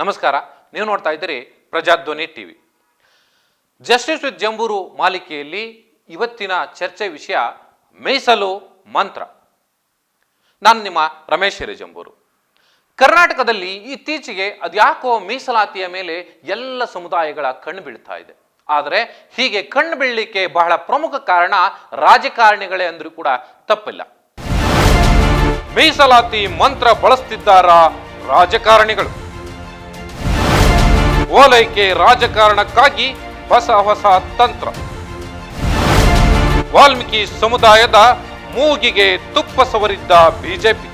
ನಮಸ್ಕಾರ, ನೀವು ನೋಡ್ತಾ ಇದ್ದೀರಿ Prajadhwani TV. Justice with Jamburu ಮಾಲಿಕೆಯಲ್ಲಿ ಇವತ್ತಿನ ಚರ್ಚೆ ವಿಷಯ ಮೀಸಲು ಮಂತ್ರ. ನಾನು ನಿಮ್ಮ ರಮೇಶ್ ಜಂಬೂರು. ಕರ್ನಾಟಕದಲ್ಲಿ ಇತ್ತೀಚೆಗೆ ಅದ್ಯಾಕೋ ಮೀಸಲಾತಿಯ ಮೇಲೆ ಎಲ್ಲ ಸಮುದಾಯಗಳ ಕಣ್ಣು ಬೀಳ್ತಾ ಇದೆ. ಆದರೆ ಹೀಗೆ ಕಣ್ಣು ಬೀಳಲಿಕ್ಕೆ ಬಹಳ ಪ್ರಮುಖ ಕಾರಣ ರಾಜಕಾರಣಿಗಳೇ ಅಂದ್ರೂ ಕೂಡ ತಪ್ಪಿಲ್ಲ. ಮೀಸಲಾತಿ ಮಂತ್ರ ಬಳಸ್ತಿದ್ದಾರ ರಾಜಕಾರಣಿಗಳು. ಓಲೈಕೆ ರಾಜಕಾರಣಕ್ಕಾಗಿ ಹೊಸ ಹೊಸ ತಂತ್ರ. ವಾಲ್ಮೀಕಿ ಸಮುದಾಯದ ಮೂಗಿಗೆ ತುಪ್ಪ ಸವರಿದ್ದ ಬಿಜೆಪಿ.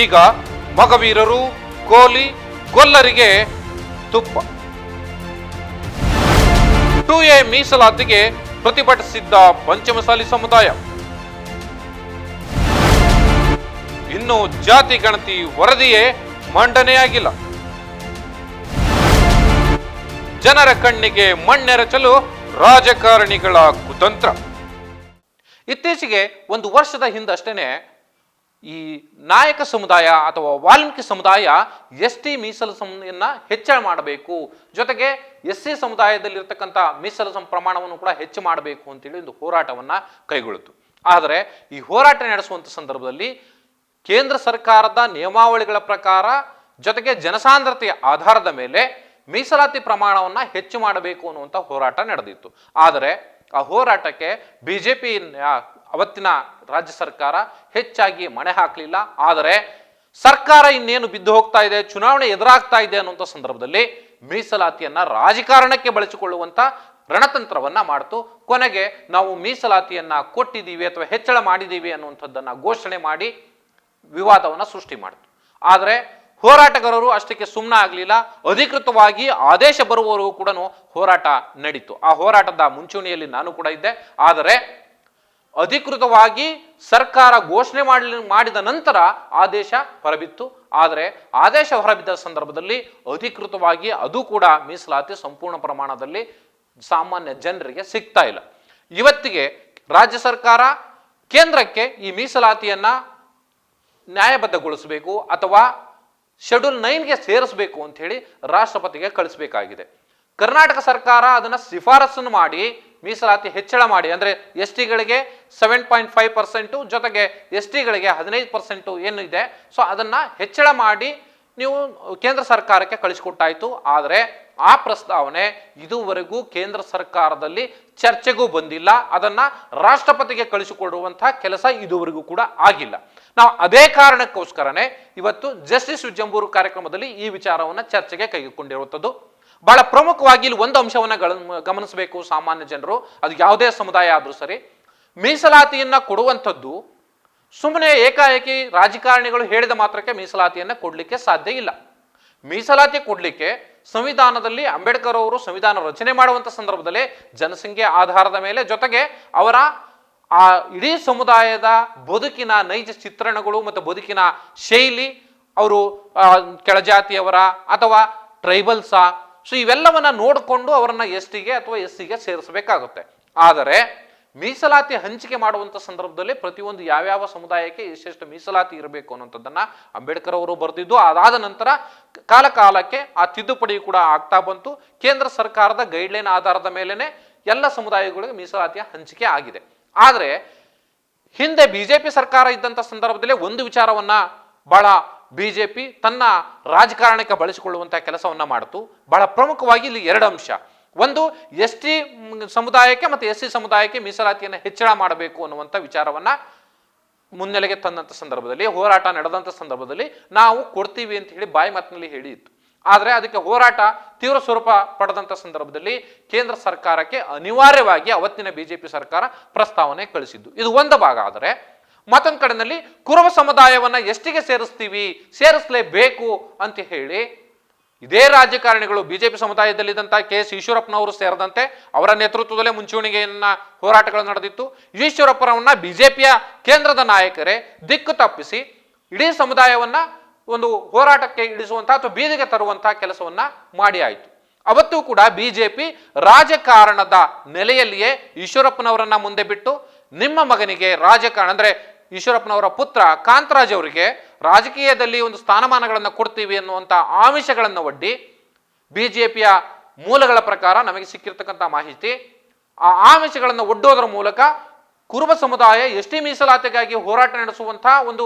ಈಗ ಮಗವೀರರು, ಕೋಲಿ, ಗೊಲ್ಲರಿಗೆ ತುಪ್ಪ. 2A ಮೀಸಲಾತಿಗೆ ಪ್ರತಿಭಟಿಸಿದ್ದ ಪಂಚಮಸಾಲಿ ಸಮುದಾಯ. ಇನ್ನು ಜಾತಿ ಗಣತಿ ವರದಿಯೇ ಮಂಡನೆಯಾಗಿಲ್ಲ. ಜನರ ಕಣ್ಣಿಗೆ ಮಣ್ಣೆರಚಲು ರಾಜಕಾರಣಿಗಳ ಕುತಂತ್ರ. ಇತ್ತೀಚೆಗೆ ಒಂದು ವರ್ಷದ ಹಿಂದಷ್ಟೇ ಈ ನಾಯಕ ಸಮುದಾಯ ಅಥವಾ ವಾಲ್ಮೀಕಿ ಸಮುದಾಯ ST ಮೀಸಲು ಹೆಚ್ಚಳ ಮಾಡಬೇಕು, ಜೊತೆಗೆ SC ಸಮುದಾಯದಲ್ಲಿರ್ತಕ್ಕಂಥ ಮೀಸಲು ಪ್ರಮಾಣವನ್ನು ಕೂಡ ಹೆಚ್ಚು ಮಾಡಬೇಕು ಅಂತೇಳಿ ಒಂದು ಹೋರಾಟವನ್ನ ಕೈಗೊಳ್ಳಿತು. ಆದರೆ ಈ ಹೋರಾಟ ನಡೆಸುವಂತ ಸಂದರ್ಭದಲ್ಲಿ ಕೇಂದ್ರ ಸರ್ಕಾರದ ನಿಯಮಾವಳಿಗಳ ಪ್ರಕಾರ, ಜೊತೆಗೆ ಜನಸಾಂದ್ರತೆಯ ಆಧಾರದ ಮೇಲೆ ಮೀಸಲಾತಿ ಪ್ರಮಾಣವನ್ನ ಹೆಚ್ಚು ಮಾಡಬೇಕು ಅನ್ನುವಂಥ ಹೋರಾಟ ನಡೆದಿತ್ತು. ಆದರೆ ಆ ಹೋರಾಟಕ್ಕೆ ಬಿಜೆಪಿ ಅವತ್ತಿನ ರಾಜ್ಯ ಸರ್ಕಾರ ಹೆಚ್ಚಾಗಿ ಮಣೆ ಹಾಕಲಿಲ್ಲ. ಆದರೆ ಸರ್ಕಾರ ಇನ್ನೇನು ಬಿದ್ದು ಹೋಗ್ತಾ ಇದೆ, ಚುನಾವಣೆ ಎದುರಾಗ್ತಾ ಇದೆ ಅನ್ನುವಂಥ ಸಂದರ್ಭದಲ್ಲಿ ಮೀಸಲಾತಿಯನ್ನ ರಾಜಕಾರಣಕ್ಕೆ ಬಳಸಿಕೊಳ್ಳುವಂತ ರಣತಂತ್ರವನ್ನ ಮಾಡ್ತು. ಕೊನೆಗೆ ನಾವು ಮೀಸಲಾತಿಯನ್ನ ಕೊಟ್ಟಿದ್ದೀವಿ ಅಥವಾ ಹೆಚ್ಚಳ ಮಾಡಿದ್ದೀವಿ ಅನ್ನುವಂಥದ್ದನ್ನ ಘೋಷಣೆ ಮಾಡಿ ವಿವಾದವನ್ನ ಸೃಷ್ಟಿ ಮಾಡಿತು. ಆದರೆ ಹೋರಾಟಗಾರರು ಅಷ್ಟಕ್ಕೆ ಸುಮ್ಮನೆ ಆಗಲಿಲ್ಲ. ಅಧಿಕೃತವಾಗಿ ಆದೇಶ ಬರುವವರೆಗೂ ಕೂಡ ಹೋರಾಟ ನಡೀತು. ಆ ಹೋರಾಟದ ಮುಂಚೂಣಿಯಲ್ಲಿ ನಾನು ಕೂಡ ಇದ್ದೆ. ಆದರೆ ಅಧಿಕೃತವಾಗಿ ಸರ್ಕಾರ ಘೋಷಣೆ ಮಾಡಿದ ನಂತರ ಆದೇಶ ಹೊರಬಿತ್ತು. ಆದರೆ ಆದೇಶ ಹೊರಬಿದ್ದ ಸಂದರ್ಭದಲ್ಲಿ ಅಧಿಕೃತವಾಗಿ ಅದು ಕೂಡ ಮೀಸಲಾತಿ ಸಂಪೂರ್ಣ ಪ್ರಮಾಣದಲ್ಲಿ ಸಾಮಾನ್ಯ ಜನರಿಗೆ ಸಿಗ್ತಾ ಇಲ್ಲ. ಇವತ್ತಿಗೆ ರಾಜ್ಯ ಸರ್ಕಾರ ಕೇಂದ್ರಕ್ಕೆ ಈ ಮೀಸಲಾತಿಯನ್ನ ನ್ಯಾಯಬದ್ಧಗೊಳಿಸಬೇಕು ಅಥವಾ ಶೆಡ್ಯೂಲ್ 9ಗೆ ಸೇರಿಸಬೇಕು ಅಂತ ಹೇಳಿ ರಾಷ್ಟ್ರಪತಿಗೆ ಕಳಿಸಬೇಕಾಗಿದೆ. ಕರ್ನಾಟಕ ಸರ್ಕಾರ ಅದನ್ನ ಶಿಫಾರಸನ್ನು ಮಾಡಿ ಮೀಸಲಾತಿ ಹೆಚ್ಚಳ ಮಾಡಿ, ಅಂದ್ರೆ STಗಳಿಗೆ 7.5%, ಜೊತೆಗೆ STಗಳಿಗೆ 15% ಏನು ಇದೆ, ಸೊ ಅದನ್ನ ಹೆಚ್ಚಳ ಮಾಡಿ ನೀವು ಕೇಂದ್ರ ಸರ್ಕಾರಕ್ಕೆ ಕಳಿಸಿಕೊಟ್ಟಾಯ್ತು. ಆದರೆ ಆ ಪ್ರಸ್ತಾವನೆ ಇದುವರೆಗೂ ಕೇಂದ್ರ ಸರ್ಕಾರದಲ್ಲಿ ಚರ್ಚೆಗೂ ಬಂದಿಲ್ಲ. ಅದನ್ನ ರಾಷ್ಟ್ರಪತಿಗೆ ಕಳಿಸಿಕೊಡುವಂತಹ ಕೆಲಸ ಇದುವರೆಗೂ ಕೂಡ ಆಗಿಲ್ಲ. ನಾವು ಅದೇ ಕಾರಣಕ್ಕೋಸ್ಕರನೇ ಇವತ್ತು ಜಸ್ಟಿಸ್ ವಿತ್ ಜಂಬೂರು ಕಾರ್ಯಕ್ರಮದಲ್ಲಿ ಈ ವಿಚಾರವನ್ನ ಚರ್ಚೆಗೆ ಕೈಗೊಂಡಿರುವಂಥದ್ದು. ಬಹಳ ಪ್ರಮುಖವಾಗಿ ಇಲ್ಲಿ ಒಂದು ಅಂಶವನ್ನ ಗಮನಿಸಬೇಕು ಸಾಮಾನ್ಯ ಜನರು, ಅದು ಯಾವುದೇ ಸಮುದಾಯ ಆದ್ರೂ ಸರಿ. ಮೀಸಲಾತಿಯನ್ನ ಕೊಡುವಂಥದ್ದು ಸುಮ್ಮನೆ ಏಕಾಏಕಿ ರಾಜಕಾರಣಿಗಳು ಹೇಳಿದ ಮಾತ್ರಕ್ಕೆ ಮೀಸಲಾತಿಯನ್ನ ಕೊಡ್ಲಿಕ್ಕೆ ಸಾಧ್ಯ ಇಲ್ಲ. ಮೀಸಲಾತಿ ಕೊಡ್ಲಿಕ್ಕೆ ಸಂವಿಧಾನದಲ್ಲಿ ಅಂಬೇಡ್ಕರ್ ಅವರು ಸಂವಿಧಾನ ರಚನೆ ಮಾಡುವಂತ ಸಂದರ್ಭದಲ್ಲಿ ಜನಸಂಖ್ಯೆ ಆಧಾರದ ಮೇಲೆ, ಜೊತೆಗೆ ಅವರ ಆ ಇಡೀ ಸಮುದಾಯದ ಬದುಕಿನ ನೈಜ ಚಿತ್ರಣಗಳು ಮತ್ತು ಬದುಕಿನ ಶೈಲಿ, ಅವರು ಕೆಳಜಾತಿಯವರ ಅಥವಾ ಟ್ರೈಬಲ್ಸ, ಸೊ ಇವೆಲ್ಲವನ್ನ ನೋಡಿಕೊಂಡು ಅವರನ್ನ STಗೆ ಅಥವಾ SCಗೆ ಸೇರಿಸಬೇಕಾಗುತ್ತೆ. ಆದರೆ ಮೀಸಲಾತಿ ಹಂಚಿಕೆ ಮಾಡುವಂತ ಸಂದರ್ಭದಲ್ಲಿ ಪ್ರತಿಯೊಂದು ಯಾವ್ಯಾವ ಸಮುದಾಯಕ್ಕೆ ಎಷ್ಟೆಷ್ಟು ಮೀಸಲಾತಿ ಇರಬೇಕು ಅನ್ನುವಂಥದ್ದನ್ನ ಅಂಬೇಡ್ಕರ್ ಅವರು ಬರೆದಿದ್ದು, ಅದಾದ ನಂತರ ಕಾಲಕ್ಕೆ ಆ ತಿದ್ದುಪಡಿ ಕೂಡ ಆಗ್ತಾ ಬಂತು. ಕೇಂದ್ರ ಸರ್ಕಾರದ ಗೈಡ್ಲೈನ್ ಆಧಾರದ ಮೇಲೆನೆ ಎಲ್ಲ ಸಮುದಾಯಗಳಿಗೆ ಮೀಸಲಾತಿಯ ಹಂಚಿಕೆ ಆಗಿದೆ. ಆದರೆ ಹಿಂದೆ ಬಿಜೆಪಿ ಸರ್ಕಾರ ಇದ್ದಂತ ಸಂದರ್ಭದಲ್ಲಿ ಒಂದು ವಿಚಾರವನ್ನ ಬಹಳ ಬಿಜೆಪಿ ತನ್ನ ರಾಜಕಾರಣಕ್ಕೆ ಬಳಸಿಕೊಳ್ಳುವಂತಹ ಕೆಲಸವನ್ನ ಮಾಡಿತು. ಬಹಳ ಪ್ರಮುಖವಾಗಿ ಇಲ್ಲಿ ಎರಡು ಅಂಶ. ಒಂದು, ST ಸಮುದಾಯಕ್ಕೆ ಮತ್ತು SC ಸಮುದಾಯಕ್ಕೆ ಮೀಸಲಾತಿಯನ್ನು ಹೆಚ್ಚಳ ಮಾಡಬೇಕು ಅನ್ನುವಂಥ ವಿಚಾರವನ್ನ ಮುನ್ನೆಲೆಗೆ ತಂದಂಥ ಸಂದರ್ಭದಲ್ಲಿ, ಹೋರಾಟ ನಡೆದಂಥ ಸಂದರ್ಭದಲ್ಲಿ ನಾವು ಕೊಡ್ತೀವಿ ಅಂತ ಹೇಳಿ ಬಾಯಿ ಮಾತಿನಲ್ಲಿ ಹೇಳಿತ್ತು. ಆದರೆ ಅದಕ್ಕೆ ಹೋರಾಟ ತೀವ್ರ ಸ್ವರೂಪ ಪಡೆದಂಥ ಸಂದರ್ಭದಲ್ಲಿ ಕೇಂದ್ರ ಸರ್ಕಾರಕ್ಕೆ ಅನಿವಾರ್ಯವಾಗಿ ಅವತ್ತಿನ ಬಿಜೆಪಿ ಸರ್ಕಾರ ಪ್ರಸ್ತಾವನೆ ಕಳಿಸಿದ್ದು. ಇದು ಒಂದು ಭಾಗ. ಆದರೆ ಮತ್ತೊಂದು ಕಡೆಯಲ್ಲಿ ಕುರುಬ ಸಮುದಾಯವನ್ನ STಗೆ ಸೇರಿಸಲೇಬೇಕು ಅಂತ ಹೇಳಿ ಇದೇ ರಾಜಕಾರಣಿಗಳು, ಬಿಜೆಪಿ ಸಮುದಾಯದಲ್ಲಿದ್ದಂಥ KS ಈಶ್ವರಪ್ಪನವರು ಸೇರಿದಂತೆ ಅವರ ನೇತೃತ್ವದಲ್ಲೇ ಮುಂಚೂಣಿಗೆಯನ್ನ ಹೋರಾಟಗಳು ನಡೆದಿತ್ತು. ಈಶ್ವರಪ್ಪರವನ್ನ ಬಿಜೆಪಿಯ ಕೇಂದ್ರದ ನಾಯಕರೇ ದಿಕ್ಕು ತಪ್ಪಿಸಿ ಇಡೀ ಸಮುದಾಯವನ್ನ ಒಂದು ಹೋರಾಟಕ್ಕೆ ಇಳಿಸುವಂತಹ ಅಥವಾ ಬೀದಿಗೆ ತರುವಂತಹ ಕೆಲಸವನ್ನ ಮಾಡಿ ಆಯಿತು. ಅವತ್ತು ಕೂಡ ಬಿಜೆಪಿ ರಾಜಕಾರಣದ ನೆಲೆಯಲ್ಲಿಯೇ ಈಶ್ವರಪ್ಪನವರನ್ನ ಮುಂದೆ ಬಿಟ್ಟು ನಿಮ್ಮ ಮಗನಿಗೆ ರಾಜಕಾರಣ, ಅಂದ್ರೆ ಈಶ್ವರಪ್ಪನವರ ಪುತ್ರ ಕಾಂತರಾಜ್ ಅವರಿಗೆ ರಾಜಕೀಯದಲ್ಲಿ ಒಂದು ಸ್ಥಾನಮಾನಗಳನ್ನು ಕೊಡ್ತೀವಿ ಅನ್ನುವಂಥ ಆಮಿಷಗಳನ್ನು ಒಡ್ಡಿ ಬಿಜೆಪಿಯ ಮೂಲಗಳ ಪ್ರಕಾರ ನಮಗೆ ಸಿಕ್ಕಿರ್ತಕ್ಕಂಥ ಮಾಹಿತಿ, ಆ ಆಮಿಷಗಳನ್ನು ಒಡ್ಡೋದರ ಮೂಲಕ ಕುರುಬ ಸಮುದಾಯ ಎಸ್ಟಿ ಮೀಸಲಾತಿಗಾಗಿ ಹೋರಾಟ ನಡೆಸುವಂತಹ ಒಂದು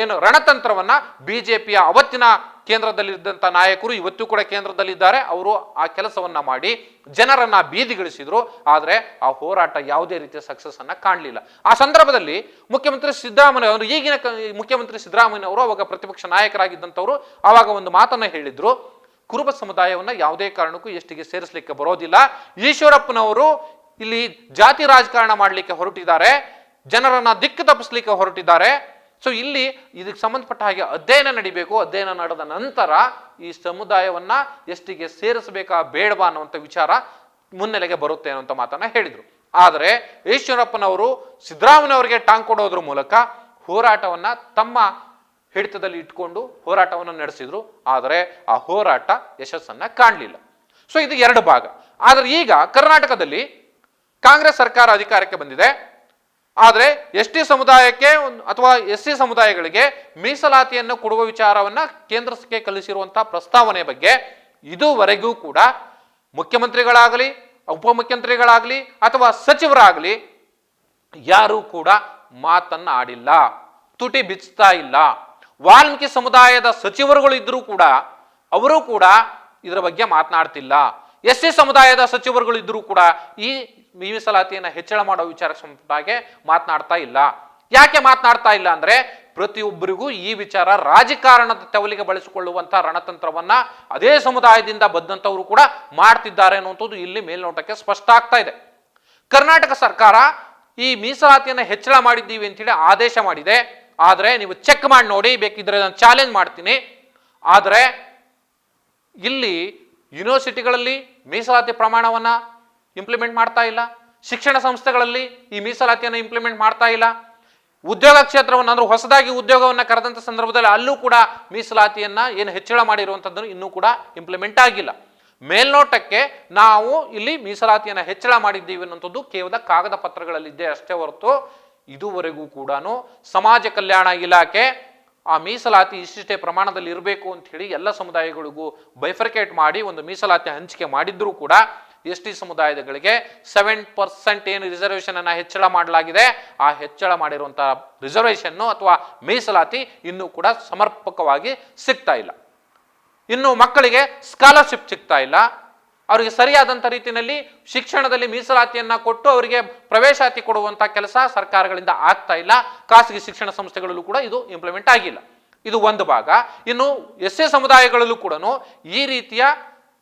ಏನು ರಣತಂತ್ರವನ್ನ ಬಿಜೆಪಿಯ ಅವತ್ತಿನ ಕೇಂದ್ರದಲ್ಲಿದ್ದಂಥ ನಾಯಕರು ಇವತ್ತು ಕೂಡ ಕೇಂದ್ರದಲ್ಲಿದ್ದಾರೆ. ಅವರು ಆ ಕೆಲಸವನ್ನ ಮಾಡಿ ಜನರನ್ನ ಬೀದಿಗಿಳಿಸಿದ್ರು. ಆದರೆ ಆ ಹೋರಾಟ ಯಾವುದೇ ರೀತಿಯ ಸಕ್ಸಸ್ ಅನ್ನ ಕಾಣಲಿಲ್ಲ. ಆ ಸಂದರ್ಭದಲ್ಲಿ ಮುಖ್ಯಮಂತ್ರಿ ಸಿದ್ದರಾಮಯ್ಯ ಅವರು, ಈಗಿನ ಮುಖ್ಯಮಂತ್ರಿ ಸಿದ್ದರಾಮಯ್ಯ ಅವರು ಅವಾಗ ಪ್ರತಿಪಕ್ಷ ನಾಯಕರಾಗಿದ್ದಂಥವರು ಆವಾಗ ಒಂದು ಮಾತನ್ನ ಹೇಳಿದ್ರು, ಕುರುಬ ಸಮುದಾಯವನ್ನ ಯಾವುದೇ ಕಾರಣಕ್ಕೂ ಎಷ್ಟಿಗೆ ಸೇರಿಸಲಿಕ್ಕೆ ಬರೋದಿಲ್ಲ. ಈಶ್ವರಪ್ಪನವರು ಇಲ್ಲಿ ಜಾತಿ ರಾಜಕಾರಣ ಮಾಡಲಿಕ್ಕೆ ಹೊರಟಿದ್ದಾರೆ, ಜನರನ್ನ ದಿಕ್ಕು ತಪ್ಪಿಸ್ಲಿಕ್ಕೆ ಹೊರಟಿದ್ದಾರೆ. ಸೊ ಇಲ್ಲಿ ಇದಕ್ಕೆ ಸಂಬಂಧಪಟ್ಟ ಹಾಗೆ ಅಧ್ಯಯನ ನಡಿಬೇಕು. ಅಧ್ಯಯನ ನಡೆದ ನಂತರ ಈ ಸಮುದಾಯವನ್ನ ಎಷ್ಟಿಗೆ ಸೇರಿಸಬೇಕಾ ಬೇಡವಾ ಅನ್ನುವಂಥ ವಿಚಾರ ಮುನ್ನೆಲೆಗೆ ಬರುತ್ತೆ ಅನ್ನುವಂಥ ಮಾತನ್ನ ಹೇಳಿದ್ರು. ಆದರೆ ಈಶ್ವರಪ್ಪನವರು ಸಿದ್ದರಾಮಯ್ಯನವರಿಗೆ ಟಾಂಗ್ ಕೊಡೋದ್ರ ಮೂಲಕ ಹೋರಾಟವನ್ನ ತಮ್ಮ ಹಿಡಿತದಲ್ಲಿ ಇಟ್ಕೊಂಡು ಹೋರಾಟವನ್ನು ನಡೆಸಿದ್ರು. ಆದರೆ ಆ ಹೋರಾಟ ಯಶಸ್ಸನ್ನ ಕಾಣಲಿಲ್ಲ. ಸೊ ಇದು ಎರಡು ಭಾಗ. ಆದರೆ ಈಗ ಕರ್ನಾಟಕದಲ್ಲಿ ಕಾಂಗ್ರೆಸ್ ಸರ್ಕಾರ ಅಧಿಕಾರಕ್ಕೆ ಬಂದಿದೆ. ಆದರೆ ಎಸ್ಟಿ ಸಮುದಾಯಕ್ಕೆ ಅಥವಾ ಎಸ್ಸಿ ಸಮುದಾಯಗಳಿಗೆ ಮೀಸಲಾತಿಯನ್ನು ಕೊಡುವ ವಿಚಾರವನ್ನ ಕೇಂದ್ರಕ್ಕೆ ಕಳಿಸಿರುವಂತಹ ಪ್ರಸ್ತಾವನೆ ಬಗ್ಗೆ ಇದುವರೆಗೂ ಕೂಡ ಮುಖ್ಯಮಂತ್ರಿಗಳಾಗಲಿ ಉಪಮುಖ್ಯಮಂತ್ರಿಗಳಾಗಲಿ ಅಥವಾ ಸಚಿವರಾಗಲಿ ಯಾರೂ ಕೂಡ ಮಾತನ್ನ ಆಡಿಲ್ಲ, ತುಟಿ ಬಿಚ್ತಾ ಇಲ್ಲ. ವಾಲ್ಮೀಕಿ ಸಮುದಾಯದ ಸಚಿವರುಗಳು ಇದ್ರೂ ಕೂಡ ಅವರು ಕೂಡ ಇದರ ಬಗ್ಗೆ ಮಾತನಾಡ್ತಿಲ್ಲ. ಎಸ್ಸಿ ಸಮುದಾಯದ ಸಚಿವರುಗಳು ಇದ್ರೂ ಕೂಡ ಈ ಮೀಸಲಾತಿಯನ್ನು ಹೆಚ್ಚಳ ಮಾಡೋ ವಿಚಾರಕ್ಕೆ ಸಂಬಂಧಪಟ್ಟಾಗೆ ಮಾತನಾಡ್ತಾ ಇಲ್ಲ. ಯಾಕೆ ಮಾತನಾಡ್ತಾ ಇಲ್ಲ ಅಂದ್ರೆ ಪ್ರತಿಯೊಬ್ಬರಿಗೂ ಈ ವಿಚಾರ ರಾಜಕಾರಣದ ತೆವಲಿಗೆ ಬಳಸಿಕೊಳ್ಳುವಂತ ರಣತಂತ್ರವನ್ನ ಅದೇ ಸಮುದಾಯದಿಂದ ಬಂದಂತವರು ಕೂಡ ಮಾಡ್ತಿದ್ದಾರೆ ಅನ್ನುವಂಥದ್ದು ಇಲ್ಲಿ ಮೇಲ್ನೋಟಕ್ಕೆ ಸ್ಪಷ್ಟ ಆಗ್ತಾ ಇದೆ. ಕರ್ನಾಟಕ ಸರ್ಕಾರ ಈ ಮೀಸಲಾತಿಯನ್ನು ಹೆಚ್ಚಳ ಮಾಡಿದ್ದೀವಿ ಅಂತೇಳಿ ಆದೇಶ ಮಾಡಿದೆ. ಆದರೆ ನೀವು ಚೆಕ್ ಮಾಡಿ ನೋಡಿ, ಬೇಕಿದ್ರೆ ನಾನು ಚಾಲೆಂಜ್ ಮಾಡ್ತೀನಿ. ಆದರೆ ಇಲ್ಲಿ ಯೂನಿವರ್ಸಿಟಿಗಳಲ್ಲಿ ಮೀಸಲಾತಿ ಪ್ರಮಾಣವನ್ನ ಇಂಪ್ಲಿಮೆಂಟ್ ಮಾಡ್ತಾ ಇಲ್ಲ. ಶಿಕ್ಷಣ ಸಂಸ್ಥೆಗಳಲ್ಲಿ ಈ ಮೀಸಲಾತಿಯನ್ನು ಇಂಪ್ಲಿಮೆಂಟ್ ಮಾಡ್ತಾ ಇಲ್ಲ. ಉದ್ಯೋಗ ಕ್ಷೇತ್ರವನ್ನು ಅಂದ್ರೆ ಹೊಸದಾಗಿ ಉದ್ಯೋಗವನ್ನು ಕರೆದಂತ ಸಂದರ್ಭದಲ್ಲಿ ಅಲ್ಲೂ ಕೂಡ ಮೀಸಲಾತಿಯನ್ನ ಏನು ಹೆಚ್ಚಳ ಮಾಡಿರುವಂಥದ್ದನ್ನು ಇನ್ನೂ ಕೂಡ ಇಂಪ್ಲಿಮೆಂಟ್ ಆಗಿಲ್ಲ. ಮೇಲ್ನೋಟಕ್ಕೆ ನಾವು ಇಲ್ಲಿ ಮೀಸಲಾತಿಯನ್ನು ಹೆಚ್ಚಳ ಮಾಡಿದ್ದೀವಿ ಅನ್ನುವಂಥದ್ದು ಕೇವಲ ಕಾಗದ ಪತ್ರಗಳಲ್ಲಿದ್ದೇ ಅಷ್ಟೇ ಹೊರತು ಇದುವರೆಗೂ ಕೂಡ ಸಮಾಜ ಕಲ್ಯಾಣ ಇಲಾಖೆ ಆ ಮೀಸಲಾತಿ ಇಷ್ಟಿಷ್ಟೇ ಪ್ರಮಾಣದಲ್ಲಿ ಇರಬೇಕು ಅಂತ ಹೇಳಿ ಎಲ್ಲ ಸಮುದಾಯಗಳಿಗೂ ಬೈಫರ್ಕೇಟ್ ಮಾಡಿ ಒಂದು ಮೀಸಲಾತಿ ಹಂಚಿಕೆ ಮಾಡಿದ್ರೂ ಕೂಡ ಎಸ್ಟಿ ಸಮುದಾಯಗಳಿಗೆ 7% ಏನು ರಿಸರ್ವೇಷನ್ ಅನ್ನ ಹೆಚ್ಚಳ ಮಾಡಲಾಗಿದೆ, ಆ ಹೆಚ್ಚಳ ಮಾಡಿರುವಂತಹ ರಿಸರ್ವೇಷನ್ ಅಥವಾ ಮೀಸಲಾತಿ ಇನ್ನೂ ಕೂಡ ಸಮರ್ಪಕವಾಗಿ ಸಿಗ್ತಾ ಇಲ್ಲ. ಇನ್ನು ಮಕ್ಕಳಿಗೆ ಸ್ಕಾಲರ್ಶಿಪ್ ಸಿಗ್ತಾ ಇಲ್ಲ. ಅವರಿಗೆ ಸರಿಯಾದಂಥ ರೀತಿಯಲ್ಲಿ ಶಿಕ್ಷಣದಲ್ಲಿ ಮೀಸಲಾತಿಯನ್ನ ಕೊಟ್ಟು ಅವರಿಗೆ ಪ್ರವೇಶಾತಿ ಕೊಡುವಂತ ಕೆಲಸ ಸರ್ಕಾರಗಳಿಂದ ಆಗ್ತಾ ಇಲ್ಲ. ಖಾಸಗಿ ಶಿಕ್ಷಣ ಸಂಸ್ಥೆಗಳಲ್ಲೂ ಕೂಡ ಇದು ಇಂಪ್ಲಿಮೆಂಟ್ ಆಗಿಲ್ಲ. ಇದು ಒಂದು ಭಾಗ. ಇನ್ನು ಎಸ್ಸಿ ಸಮುದಾಯಗಳಲ್ಲೂ ಕೂಡ ಈ ರೀತಿಯ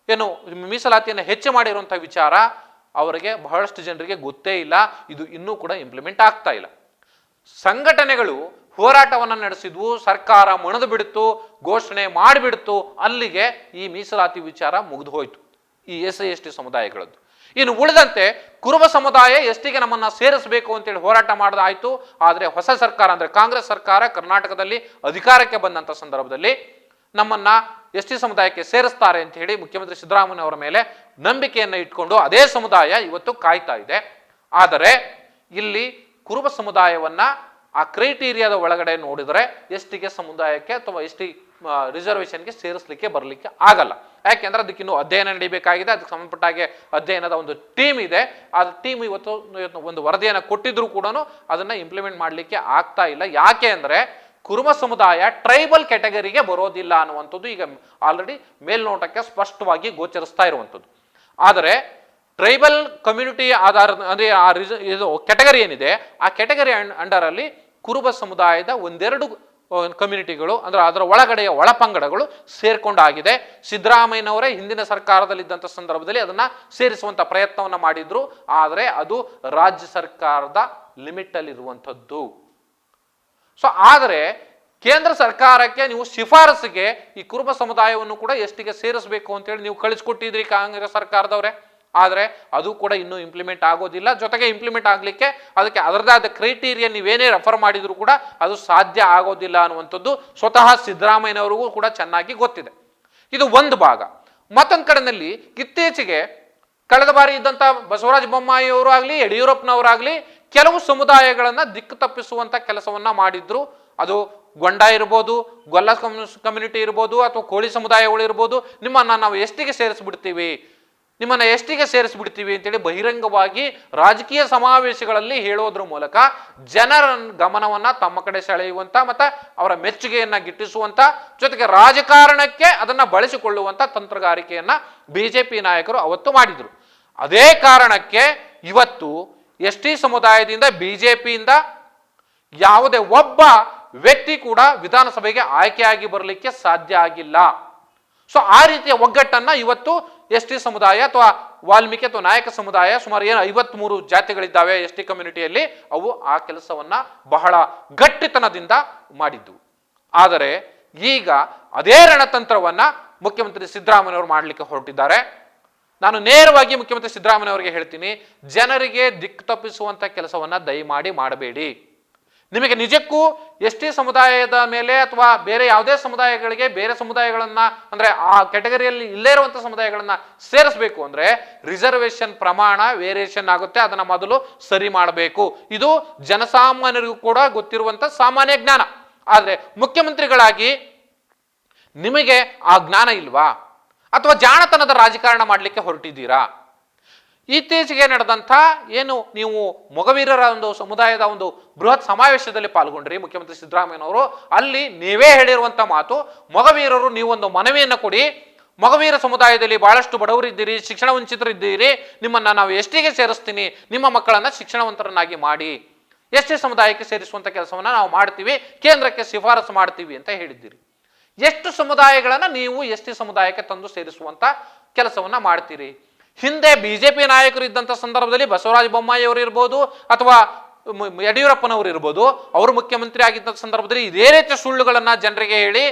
ಏನು ಮೀಸಲಾತಿಯನ್ನು ಹೆಚ್ಚು ಮಾಡಿರುವಂತಹ ವಿಚಾರ ಅವರಿಗೆ ಬಹಳಷ್ಟು ಜನರಿಗೆ ಗೊತ್ತೇ ಇಲ್ಲ. ಇದು ಇನ್ನೂ ಕೂಡ ಇಂಪ್ಲಿಮೆಂಟ್ ಆಗ್ತಾ ಇಲ್ಲ. ಸಂಘಟನೆಗಳು ಹೋರಾಟವನ್ನು ನಡೆಸಿದ್ವು, ಸರ್ಕಾರ ಮುಣಿದು ಬಿಡ್ತು, ಘೋಷಣೆ ಮಾಡಿಬಿಡ್ತು, ಅಲ್ಲಿಗೆ ಈ ಮೀಸಲಾತಿ ವಿಚಾರ ಮುಗಿದು ಹೋಯ್ತು ಈ ಎಸ್ಸಿ ಎಸ್ಟಿ ಸಮುದಾಯಗಳದ್ದು. ಇನ್ನು ಉಳಿದಂತೆ ಕುರುಬ ಸಮುದಾಯ ಎಸ್ಟಿಗೆ ನಮ್ಮನ್ನ ಸೇರಿಸಬೇಕು ಅಂತೇಳಿ ಹೋರಾಟ ಮಾಡೋದಾಯ್ತು. ಆದರೆ ಹೊಸ ಸರ್ಕಾರ ಅಂದ್ರೆ ಕಾಂಗ್ರೆಸ್ ಸರ್ಕಾರ ಕರ್ನಾಟಕದಲ್ಲಿ ಅಧಿಕಾರಕ್ಕೆ ಬಂದಂತ ಸಂದರ್ಭದಲ್ಲಿ ನಮ್ಮನ್ನ ಎಸ್ಟಿ ಸಮುದಾಯಕ್ಕೆ ಸೇರಿಸ್ತಾರೆ ಅಂತ ಹೇಳಿ ಮುಖ್ಯಮಂತ್ರಿ ಸಿದ್ದರಾಮಯ್ಯ ಅವರ ಮೇಲೆ ನಂಬಿಕೆಯನ್ನು ಇಟ್ಕೊಂಡು ಅದೇ ಸಮುದಾಯ ಇವತ್ತು ಕಾಯ್ತಾ ಇದೆ. ಆದರೆ ಇಲ್ಲಿ ಕುರುಬ ಸಮುದಾಯವನ್ನ ಆ ಕ್ರೈಟೀರಿಯಾದ ಒಳಗಡೆ ನೋಡಿದರೆ ಎಸ್ಟಿಗೆ ಸಮುದಾಯಕ್ಕೆ ಅಥವಾ ಎಸ್ಟಿ ರಿಸರ್ವೇಷನ್ಗೆ ಸೇರಿಸಲಿಕ್ಕೆ ಬರಲಿಕ್ಕೆ ಆಗಲ್ಲ. ಯಾಕೆಂದ್ರೆ ಅದಕ್ಕೆ ಇನ್ನೂ ಅಧ್ಯಯನ ನಡೀಬೇಕಾಗಿದೆ. ಅದಕ್ಕೆ ಸಂಬಂಧಪಟ್ಟಾಗೆ ಅಧ್ಯಯನದ ಒಂದು ಟೀಮ್ ಇದೆ. ಆ ಟೀಮ್ ಇವತ್ತು ಒಂದು ವರದಿಯನ್ನು ಕೊಟ್ಟಿದ್ರು ಕೂಡ ಅದನ್ನ ಇಂಪ್ಲಿಮೆಂಟ್ ಮಾಡಲಿಕ್ಕೆ ಆಗ್ತಾ ಇಲ್ಲ. ಯಾಕೆ ಅಂದ್ರೆ ಕುರುಬ ಸಮುದಾಯ ಟ್ರೈಬಲ್ ಕ್ಯಾಟಗರಿಗೆ ಬರೋದಿಲ್ಲ ಅನ್ನುವಂಥದ್ದು ಈಗ ಆಲ್ರೆಡಿ ಮೇಲ್ನೋಟಕ್ಕೆ ಸ್ಪಷ್ಟವಾಗಿ ಗೋಚರಿಸ್ತಾ ಇರುವಂಥದ್ದು. ಆದರೆ ಟ್ರೈಬಲ್ ಕಮ್ಯುನಿಟಿ ಆಧಾರದ ಅಂದ್ರೆ ಆ ಇದು ಕ್ಯಾಟಗರಿ ಏನಿದೆ ಆ ಕ್ಯಾಟಗರಿ ಅಂಡರ್ ಅಲ್ಲಿ ಕುರುಬ ಸಮುದಾಯದ ಒಂದೆರಡು ಕಮ್ಯುನಿಟಿಗಳು ಅಂದ್ರೆ ಅದರ ಒಳಗಡೆಯ ಒಳಪಂಗಡಗಳು ಸೇರ್ಕೊಂಡಾಗಿದೆ. ಸಿದ್ದರಾಮಯ್ಯನವರೇ ಹಿಂದಿನ ಸರ್ಕಾರದಲ್ಲಿದ್ದಂಥ ಸಂದರ್ಭದಲ್ಲಿ ಅದನ್ನ ಸೇರಿಸುವಂತ ಪ್ರಯತ್ನವನ್ನ ಮಾಡಿದ್ರು. ಆದರೆ ಅದು ರಾಜ್ಯ ಸರ್ಕಾರದ ಲಿಮಿಟ್ ಅಲ್ಲಿ ಇರುವಂಥದ್ದು. ಸೊ ಆದರೆ ಕೇಂದ್ರ ಸರ್ಕಾರಕ್ಕೆ ನೀವು ಶಿಫಾರಸಿಗೆ ಈ ಕುರುಬ ಸಮುದಾಯವನ್ನು ಕೂಡ ಎಷ್ಟಿಗೆ ಸೇರಿಸಬೇಕು ಅಂತೇಳಿ ನೀವು ಕಳಿಸ್ಕೊಟ್ಟಿದ್ರಿ ಕಾಂಗ್ರೆಸ್ ಸರ್ಕಾರದವರೇ. ಆದರೆ ಅದು ಕೂಡ ಇನ್ನೂ ಇಂಪ್ಲಿಮೆಂಟ್ ಆಗೋದಿಲ್ಲ. ಜೊತೆಗೆ ಇಂಪ್ಲಿಮೆಂಟ್ ಆಗಲಿಕ್ಕೆ ಅದಕ್ಕೆ ಅದರದೇ ಆದ ಕ್ರೈಟೀರಿಯಾ ನೀವೇನೇ ರೆಫರ್ ಮಾಡಿದ್ರು ಕೂಡ ಅದು ಸಾಧ್ಯ ಆಗೋದಿಲ್ಲ ಅನ್ನುವಂಥದ್ದು ಸ್ವತಃ ಸಿದ್ದರಾಮಯ್ಯನವರಿಗೂ ಕೂಡ ಚೆನ್ನಾಗಿ ಗೊತ್ತಿದೆ. ಇದು ಒಂದು ಭಾಗ. ಮತ್ತೊಂದು ಕಡೆಯಲ್ಲಿ ಇತ್ತೀಚೆಗೆ ಕಳೆದ ಬಾರಿ ಇದ್ದಂಥ ಬಸವರಾಜ ಬೊಮ್ಮಾಯಿ ಅವರು ಆಗಲಿ ಯಡಿಯೂರಪ್ಪನವರಾಗಲಿ ಕೆಲವು ಸಮುದಾಯಗಳನ್ನ ದಿಕ್ಕು ತಪ್ಪಿಸುವಂತ ಕೆಲಸವನ್ನ ಮಾಡಿದ್ರು. ಅದು ಗೊಂಡ ಇರ್ಬೋದು, ಗೊಲ್ಲ ಕಮ್ಯುನಿಟಿ ಇರ್ಬೋದು, ಅಥವಾ ಕೋಳಿ ಸಮುದಾಯಗಳು ಇರ್ಬೋದು, ನಿಮ್ಮನ್ನ ನಾವು ಎಷ್ಟಿಗೆ ಸೇರಿಸ್ಬಿಡ್ತೀವಿ, ನಿಮ್ಮನ್ನ ಎಷ್ಟಿಗೆ ಸೇರಿಸ್ಬಿಡ್ತೀವಿ ಅಂತೇಳಿ ಬಹಿರಂಗವಾಗಿ ರಾಜಕೀಯ ಸಮಾವೇಶಗಳಲ್ಲಿ ಹೇಳೋದ್ರ ಮೂಲಕ ಜನರ ಗಮನವನ್ನ ತಮ್ಮ ಕಡೆ ಸೆಳೆಯುವಂತ ಮತ್ತು ಅವರ ಮೆಚ್ಚುಗೆಯನ್ನ ಗಿಟ್ಟಿಸುವಂತ, ಜೊತೆಗೆ ರಾಜಕಾರಣಕ್ಕೆ ಅದನ್ನ ಬಳಸಿಕೊಳ್ಳುವಂತ ತಂತ್ರಗಾರಿಕೆಯನ್ನ ಬಿಜೆಪಿ ನಾಯಕರು ಅವತ್ತು ಮಾಡಿದ್ರು. ಅದೇ ಕಾರಣಕ್ಕೆ ಇವತ್ತು ಎಸ್.ಟಿ ಸಮುದಾಯದಿಂದ ಬಿಜೆಪಿಯಿಂದ ಯಾವುದೇ ಒಬ್ಬ ವ್ಯಕ್ತಿ ಕೂಡ ವಿಧಾನಸಭೆಗೆ ಆಯ್ಕೆಯಾಗಿ ಬರಲಿಕ್ಕೆ ಸಾಧ್ಯ ಆಗಿಲ್ಲ. ಸೊ ಆ ರೀತಿಯ ಒಗ್ಗಟ್ಟನ್ನ ಇವತ್ತು ಎಸ್.ಟಿ ಸಮುದಾಯ ಅಥವಾ ವಾಲ್ಮೀಕಿ ಅಥವಾ ನಾಯಕ ಸಮುದಾಯ, ಸುಮಾರು 53 ಜಾತಿಗಳಿದ್ದಾವೆ ಎಸ್.ಟಿ ಕಮ್ಯುನಿಟಿಯಲ್ಲಿ, ಅವು ಆ ಕೆಲಸವನ್ನ ಬಹಳ ಗಟ್ಟಿತನದಿಂದ ಮಾಡಿದ್ದು. ಆದರೆ ಈಗ ಅದೇ ರಣತಂತ್ರವನ್ನ ಮುಖ್ಯಮಂತ್ರಿ ಸಿದ್ದರಾಮಯ್ಯವರು ಮಾಡಲಿಕ್ಕೆ ಹೊರಟಿದ್ದಾರೆ. ನಾನು ನೇರವಾಗಿ ಮುಖ್ಯಮಂತ್ರಿ ಸಿದ್ದರಾಮಯ್ಯವರಿಗೆ ಹೇಳ್ತೀನಿ, ಜನರಿಗೆ ದಿಕ್ಕು ತಪ್ಪಿಸುವಂತ ಕೆಲಸವನ್ನ ದಯಮಾಡಿ ಮಾಡಬೇಡಿ. ನಿಮಗೆ ನಿಜಕ್ಕೂ ಎಸ್.ಟಿ ಸಮುದಾಯದ ಮೇಲೆ ಅಥವಾ ಬೇರೆ ಯಾವುದೇ ಸಮುದಾಯಗಳಿಗೆ ಬೇರೆ ಸಮುದಾಯಗಳನ್ನ ಅಂದ್ರೆ ಆ ಕ್ಯಾಟಗರಿಯಲ್ಲಿ ಇಲ್ಲೇ ಇರುವಂತಹ ಸಮುದಾಯಗಳನ್ನ ಸೇರಿಸಬೇಕು ಅಂದ್ರೆ ರಿಸರ್ವೇಶನ್ ಪ್ರಮಾಣ ವೇರಿಯೇಷನ್ ಆಗುತ್ತೆ, ಅದನ್ನ ಮೊದಲು ಸರಿ ಮಾಡಬೇಕು. ಇದು ಜನಸಾಮಾನ್ಯರಿಗೂ ಕೂಡ ಗೊತ್ತಿರುವಂತ ಸಾಮಾನ್ಯ ಜ್ಞಾನ. ಆದ್ರೆ ಮುಖ್ಯಮಂತ್ರಿಗಳಾಗಿ ನಿಮಗೆ ಆ ಜ್ಞಾನ ಇಲ್ವಾ, ಅಥವಾ ಜಾಣತನದ ರಾಜಕಾರಣ ಮಾಡಲಿಕ್ಕೆ ಹೊರಟಿದ್ದೀರಾ? ಇತ್ತೀಚೆಗೆ ನಡೆದಂಥ ಏನು ನೀವು ಮೊಗವೀರರ ಒಂದು ಸಮುದಾಯದ ಒಂದು ಬೃಹತ್ ಸಮಾವೇಶದಲ್ಲಿ ಪಾಲ್ಗೊಂಡ್ರಿ ಮುಖ್ಯಮಂತ್ರಿ ಸಿದ್ದರಾಮಯ್ಯನವರು, ಅಲ್ಲಿ ನೀವೇ ಹೇಳಿರುವಂತ ಮಾತು, ಮೊಗವೀರರು ನೀವೊಂದು ಮನವಿಯನ್ನು ಕೊಡಿ, ಮೊಗವೀರ ಸಮುದಾಯದಲ್ಲಿ ಬಹಳಷ್ಟು ಬಡವರಿದ್ದೀರಿ, ಶಿಕ್ಷಣ ವಂಚಿತರಿದ್ದೀರಿ, ನಿಮ್ಮನ್ನ ನಾವು ಎಷ್ಟಿಗೆ ಸೇರಿಸ್ತೀನಿ, ನಿಮ್ಮ ಮಕ್ಕಳನ್ನ ಶಿಕ್ಷಣವಂತರನ್ನಾಗಿ ಮಾಡಿ, ಎಸ್.ಟಿ ಸಮುದಾಯಕ್ಕೆ ಸೇರಿಸುವಂತ ಕೆಲಸವನ್ನ ನಾವು ಮಾಡ್ತೀವಿ, ಕೇಂದ್ರಕ್ಕೆ ಶಿಫಾರಸು ಮಾಡ್ತೀವಿ ಅಂತ ಹೇಳಿದ್ದೀರಿ. ಎಷ್ಟು ಸಮುದಾಯಗಳನ್ನ ನೀವು ಎಸ್.ಟಿ ಸಮುದಾಯಕ್ಕೆ ತಂದು ಸೇರಿಸುವಂತ ಕೆಲಸವನ್ನ ಮಾಡ್ತೀರಿ? ಹಿಂದೆ ಬಿಜೆಪಿ ನಾಯಕರು ಇದ್ದಂಥ ಸಂದರ್ಭದಲ್ಲಿ ಬಸವರಾಜ ಬೊಮ್ಮಾಯಿ ಅವರು ಇರ್ಬೋದು ಅಥವಾ ಯಡಿಯೂರಪ್ಪನವರು ಇರ್ಬೋದು, ಅವರು ಮುಖ್ಯಮಂತ್ರಿ ಆಗಿದ್ದ ಸಂದರ್ಭದಲ್ಲಿ ಇದೇ ರೀತಿಯ ಸುಳ್ಳುಗಳನ್ನ ಜನರಿಗೆ ಹೇಳಿ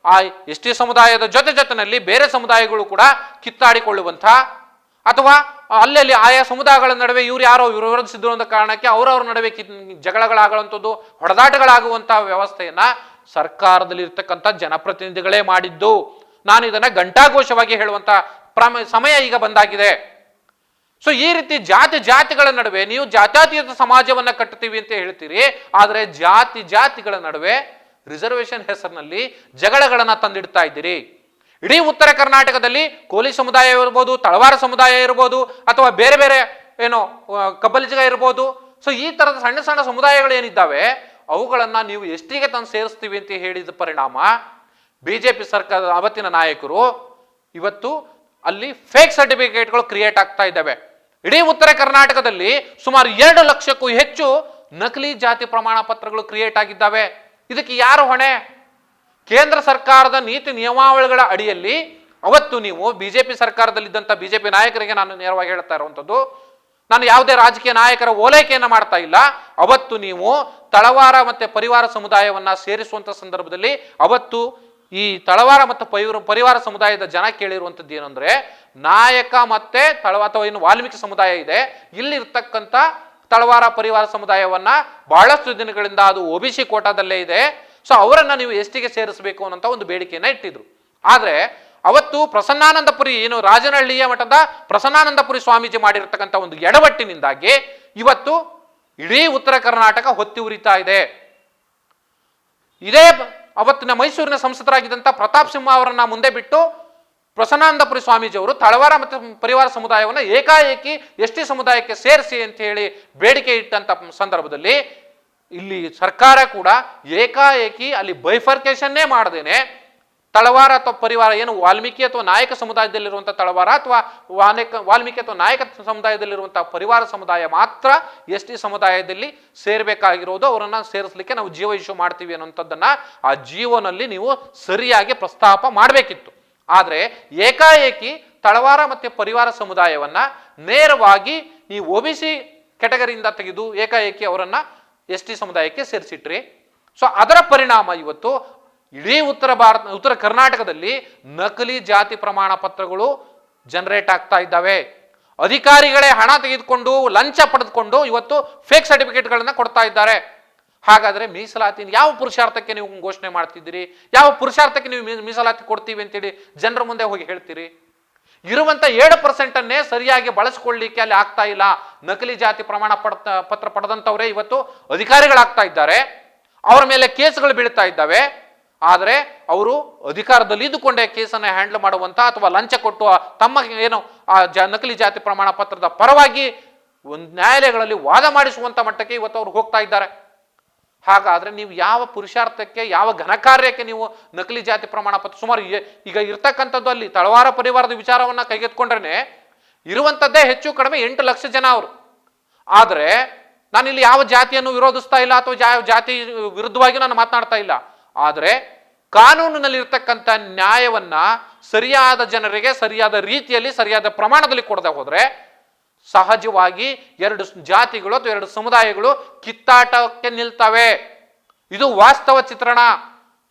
ಆ ಎಸ್.ಟಿ ಸಮುದಾಯದ ಜೊತೆನಲ್ಲಿ ಬೇರೆ ಸಮುದಾಯಗಳು ಕೂಡ ಕಿತ್ತಾಡಿಕೊಳ್ಳುವಂಥ, ಅಥವಾ ಅಲ್ಲಲ್ಲಿ ಆಯಾ ಸಮುದಾಯಗಳ ನಡುವೆ ಇವ್ರು ಯಾರೋ ಇವರು ವಿರೋಧಿಸಿದ್ರು ಅನ್ನೋ ಕಾರಣಕ್ಕೆ ಅವರವ್ರ ನಡುವೆ ಜಗಳಗಳಾಗುವಂಥದ್ದು, ಹೊಡೆದಾಟಗಳಾಗುವಂಥ ವ್ಯವಸ್ಥೆಯನ್ನ ಸರ್ಕಾರದಲ್ಲಿ ಇರ್ತಕ್ಕಂಥ ಜನಪ್ರತಿನಿಧಿಗಳೇ ಮಾಡಿದ್ದು. ನಾನು ಇದನ್ನ ಘಂಟಾಘೋಷವಾಗಿ ಹೇಳುವಂತ ಸಮಯ ಈಗ ಬಂದಾಗಿದೆ. ಸೊ ಈ ರೀತಿ ಜಾತಿಗಳ ನಡುವೆ ನೀವು ಜಾತ್ಯತೀತ ಸಮಾಜವನ್ನ ಕಟ್ಟುತ್ತೀವಿ ಅಂತ ಹೇಳ್ತೀರಿ, ಆದರೆ ಜಾತಿಗಳ ನಡುವೆ ರಿಸರ್ವೇಶನ್ ಹೆಸರಿನಲ್ಲಿ ಜಗಳಗಳನ್ನ ತಂದಿಡ್ತಾ ಇದ್ದೀರಿ. ಇಡೀ ಉತ್ತರ ಕರ್ನಾಟಕದಲ್ಲಿ ಕೋಲಿ ಸಮುದಾಯ ಇರ್ಬೋದು, ತಳವಾರ ಸಮುದಾಯ ಇರ್ಬೋದು, ಅಥವಾ ಬೇರೆ ಬೇರೆ ಏನೋ ಕಬ್ಬಲಿಜಗ ಇರ್ಬೋದು, ಸೊ ಈ ತರದ ಸಣ್ಣ ಸಣ್ಣ ಸಮುದಾಯಗಳು ಏನಿದ್ದಾವೆ ಅವುಗಳನ್ನ ನೀವು ಎಷ್ಟಿಗೆ ತಂದು ಸೇರಿಸ್ತೀವಿ ಅಂತ ಹೇಳಿದ ಪರಿಣಾಮ ಬಿಜೆಪಿ ಸರ್ಕಾರದ ಅವತ್ತಿನ ನಾಯಕರು ಇವತ್ತು ಅಲ್ಲಿ ಫೇಕ್ ಸರ್ಟಿಫಿಕೇಟ್ಗಳು ಕ್ರಿಯೇಟ್ ಆಗ್ತಾ ಇದ್ದಾವೆ. ಇಡೀ ಉತ್ತರ ಕರ್ನಾಟಕದಲ್ಲಿ ಸುಮಾರು 2 ಲಕ್ಷಕ್ಕೂ ಹೆಚ್ಚು ನಕಲಿ ಜಾತಿ ಪ್ರಮಾಣ ಪತ್ರಗಳು ಕ್ರಿಯೇಟ್ ಆಗಿದ್ದಾವೆ. ಇದಕ್ಕೆ ಯಾರು ಹೊಣೆ? ಕೇಂದ್ರ ಸರ್ಕಾರದ ನೀತಿ ನಿಯಮಾವಳಿಗಳ ಅಡಿಯಲ್ಲಿ ಅವತ್ತು ನೀವು ಬಿಜೆಪಿ ಸರ್ಕಾರದಲ್ಲಿದ್ದಂಥ ಬಿಜೆಪಿ ನಾಯಕರಿಗೆ ನಾನು ನೇರವಾಗಿ ಹೇಳ್ತಾ ಇರುವಂಥದ್ದು, ನಾನು ಯಾವುದೇ ರಾಜಕೀಯ ನಾಯಕರ ಓಲೈಕೆಯನ್ನು ಮಾಡ್ತಾ ಇಲ್ಲ. ಅವತ್ತು ನೀವು ತಳವಾರ ಮತ್ತೆ ಪರಿವಾರ ಸಮುದಾಯವನ್ನ ಸೇರಿಸುವಂತ ಸಂದರ್ಭದಲ್ಲಿ ಅವತ್ತು ಈ ತಳವಾರ ಮತ್ತು ಪರಿವಾರ ಸಮುದಾಯದ ಜನ ಕೇಳಿರುವಂಥದ್ದು ಏನಂದ್ರೆ, ನಾಯಕ ಮತ್ತೆ ಅಥವಾ ಏನು ವಾಲ್ಮೀಕಿ ಸಮುದಾಯ ಇದೆ, ಇಲ್ಲಿರ್ತಕ್ಕಂಥ ತಳವಾರ ಪರಿವಾರ ಸಮುದಾಯವನ್ನ ಬಹಳಷ್ಟು ದಿನಗಳಿಂದ ಅದು OBC ಕೋಟಾದಲ್ಲೇ ಇದೆ, ಸೊ ಅವರನ್ನ ನೀವು ಎಷ್ಟಿಗೆ ಸೇರಿಸಬೇಕು ಅನ್ನೋಂಥ ಒಂದು ಬೇಡಿಕೆಯನ್ನ ಇಟ್ಟಿದ್ರು. ಆದ್ರೆ ಅವತ್ತು ಪ್ರಸನ್ನಾನಂದಪುರಿ ಏನು ರಾಜನಹಳ್ಳಿಯ ಮಠದ ಪ್ರಸನ್ನಾನಂದಪುರಿ ಸ್ವಾಮೀಜಿ ಮಾಡಿರ್ತಕ್ಕಂಥ ಒಂದು ಎಡವಟ್ಟಿನಿಂದಾಗಿ ಇವತ್ತು ಇಡೀ ಉತ್ತರ ಕರ್ನಾಟಕ ಹೊತ್ತಿ ಉರಿತಾ ಇದೆ. ಇದೇ ಅವತ್ತಿನ ಮೈಸೂರಿನ ಸಂಸದರಾಗಿದ್ದಂಥ ಪ್ರತಾಪ್ ಸಿಂಹ ಅವರನ್ನ ಮುಂದೆ ಬಿಟ್ಟು ಪ್ರಸನ್ನಾನಂದಪುರಿ ಸ್ವಾಮೀಜಿ ಅವರು ತಳವಾರ ಮತ್ತು ಪರಿವಾರ ಸಮುದಾಯವನ್ನು ಏಕಾಏಕಿ ಎಸ್.ಟಿ ಸಮುದಾಯಕ್ಕೆ ಸೇರಿಸಿ ಅಂತ ಹೇಳಿ ಬೇಡಿಕೆ ಇಟ್ಟಂತ ಸಂದರ್ಭದಲ್ಲಿ ಇಲ್ಲಿ ಸರ್ಕಾರ ಕೂಡ ಏಕಾಏಕಿ ಅಲ್ಲಿ ಬೈಫರ್ಕೇಶನ್ನೇ ಮಾಡದೇನೆ ತಳವಾರ ಅಥವಾ ಪರಿವಾರ ಏನು ವಾಲ್ಮೀಕಿ ಅಥವಾ ನಾಯಕ ಸಮುದಾಯದಲ್ಲಿರುವಂಥ ತಳವಾರ ಅಥವಾ ವಾಲ್ಮೀಕಿ ಅಥವಾ ನಾಯಕ ಸಮುದಾಯದಲ್ಲಿರುವಂತಹ ಪರಿವಾರ ಸಮುದಾಯ ಮಾತ್ರ ಎಸ್.ಟಿ ಸಮುದಾಯದಲ್ಲಿ ಸೇರ್ಬೇಕಾಗಿರೋದು, ಅವರನ್ನ ಸೇರಿಸಲಿಕ್ಕೆ ನಾವು ಜೀವ ಇಶ್ಯೂ ಮಾಡ್ತೀವಿ ಅನ್ನೋಂಥದ್ದನ್ನ ಆ ಜೀವನಲ್ಲಿ ನೀವು ಸರಿಯಾಗಿ ಪ್ರಸ್ತಾಪ ಮಾಡಬೇಕಿತ್ತು. ಆದ್ರೆ ಏಕಾಏಕಿ ತಳವಾರ ಮತ್ತೆ ಪರಿವಾರ ಸಮುದಾಯವನ್ನ ನೇರವಾಗಿ ಈ OBC ಕೆಟಗರಿಯಿಂದ ತೆಗೆದು ಏಕಾಏಕಿ ಅವರನ್ನ ಎಸ್.ಟಿ ಸಮುದಾಯಕ್ಕೆ ಸೇರಿಸಿಟ್ರಿ. ಸೊ ಅದರ ಪರಿಣಾಮ ಇವತ್ತು ಇಡೀ ಉತ್ತರ ಕರ್ನಾಟಕದಲ್ಲಿ ನಕಲಿ ಜಾತಿ ಪ್ರಮಾಣ ಪತ್ರಗಳು ಜನರೇಟ್ ಆಗ್ತಾ ಇದ್ದಾವೆ. ಅಧಿಕಾರಿಗಳೇ ಹಣ ತೆಗೆದುಕೊಂಡು ಲಂಚ ಪಡೆದುಕೊಂಡು ಇವತ್ತು ಫೇಕ್ ಸರ್ಟಿಫಿಕೇಟ್ಗಳನ್ನ ಕೊಡ್ತಾ ಇದ್ದಾರೆ. ಹಾಗಾದ್ರೆ ಮೀಸಲಾತಿ ಯಾವ ಪುರುಷಾರ್ಥಕ್ಕೆ ನೀವು ಘೋಷಣೆ ಮಾಡ್ತಿದ್ದೀರಿ? ಯಾವ ಪುರುಷಾರ್ಥಕ್ಕೆ ನೀವು ಮೀಸಲಾತಿ ಕೊಡ್ತೀವಿ ಅಂತೇಳಿ ಜನರ ಮುಂದೆ ಹೋಗಿ ಹೇಳ್ತೀರಿ? ಇರುವಂತ 7% ಅನ್ನೇ ಸರಿಯಾಗಿ ಬಳಸ್ಕೊಳ್ಳಿಕ್ಕೆ ಅಲ್ಲಿ ಆಗ್ತಾ ಇಲ್ಲ. ನಕಲಿ ಜಾತಿ ಪ್ರಮಾಣ ಪತ್ರ ಪಡೆದಂತವರೇ ಇವತ್ತು ಅಧಿಕಾರಿಗಳಾಗ್ತಾ ಇದ್ದಾರೆ. ಅವರ ಮೇಲೆ ಕೇಸ್ಗಳು ಬೀಳ್ತಾ ಇದ್ದಾವೆ. ಆದರೆ ಅವರು ಅಧಿಕಾರದಲ್ಲಿ ಇದ್ದುಕೊಂಡೇ ಕೇಸನ್ನು ಹ್ಯಾಂಡಲ್ ಮಾಡುವಂತ ಅಥವಾ ಲಂಚ ಕೊಟ್ಟು ತಮ್ಮ ಏನು ಆ ನಕಲಿ ಜಾತಿ ಪ್ರಮಾಣ ಪತ್ರದ ಪರವಾಗಿ ಒಂದು ನ್ಯಾಯಾಲಯಗಳಲ್ಲಿ ವಾದ ಮಾಡಿಸುವಂತ ಮಟ್ಟಕ್ಕೆ ಇವತ್ತು ಅವರು ಹೋಗ್ತಾ ಇದ್ದಾರೆ. ಹಾಗಾದ್ರೆ ನೀವು ಯಾವ ಪುರುಷಾರ್ಥಕ್ಕೆ, ಯಾವ ಘನಕಾರ್ಯಕ್ಕೆ ನೀವು ನಕಲಿ ಜಾತಿ ಪ್ರಮಾಣ ಪತ್ರ ಸುಮಾರು ಈಗ ಇರ್ತಕ್ಕಂಥದ್ದು ಅಲ್ಲಿ ತಳವಾರ ಪರಿವಾರದ ವಿಚಾರವನ್ನ ಕೈಗೆತ್ಕೊಂಡ್ರೆ ಇರುವಂತದ್ದೇ ಹೆಚ್ಚು ಕಡಿಮೆ 8 ಲಕ್ಷ ಜನ ಅವರು. ಆದರೆ ನಾನಿಲ್ಲಿ ಯಾವ ಜಾತಿಯನ್ನು ವಿರೋಧಿಸ್ತಾ ಇಲ್ಲ ಅಥವಾ ಯಾವ ಜಾತಿ ವಿರುದ್ಧವಾಗಿ ನಾನು ಮಾತನಾಡ್ತಾ ಇಲ್ಲ. ಆದರೆ ಕಾನೂನಿನಲ್ಲಿ ಇರ್ತಕ್ಕಂಥ ನ್ಯಾಯವನ್ನ ಸರಿಯಾದ ಜನರಿಗೆ ಸರಿಯಾದ ರೀತಿಯಲ್ಲಿ ಸರಿಯಾದ ಪ್ರಮಾಣದಲ್ಲಿ ಕೊಡದೆ ಹೋದ್ರೆ ಸಹಜವಾಗಿ 2 ಜಾತಿಗಳು ಅಥವಾ 2 ಸಮುದಾಯಗಳು ಕಿತ್ತಾಟಕ್ಕೆ ನಿಲ್ತವೆ. ಇದು ವಾಸ್ತವ ಚಿತ್ರಣ.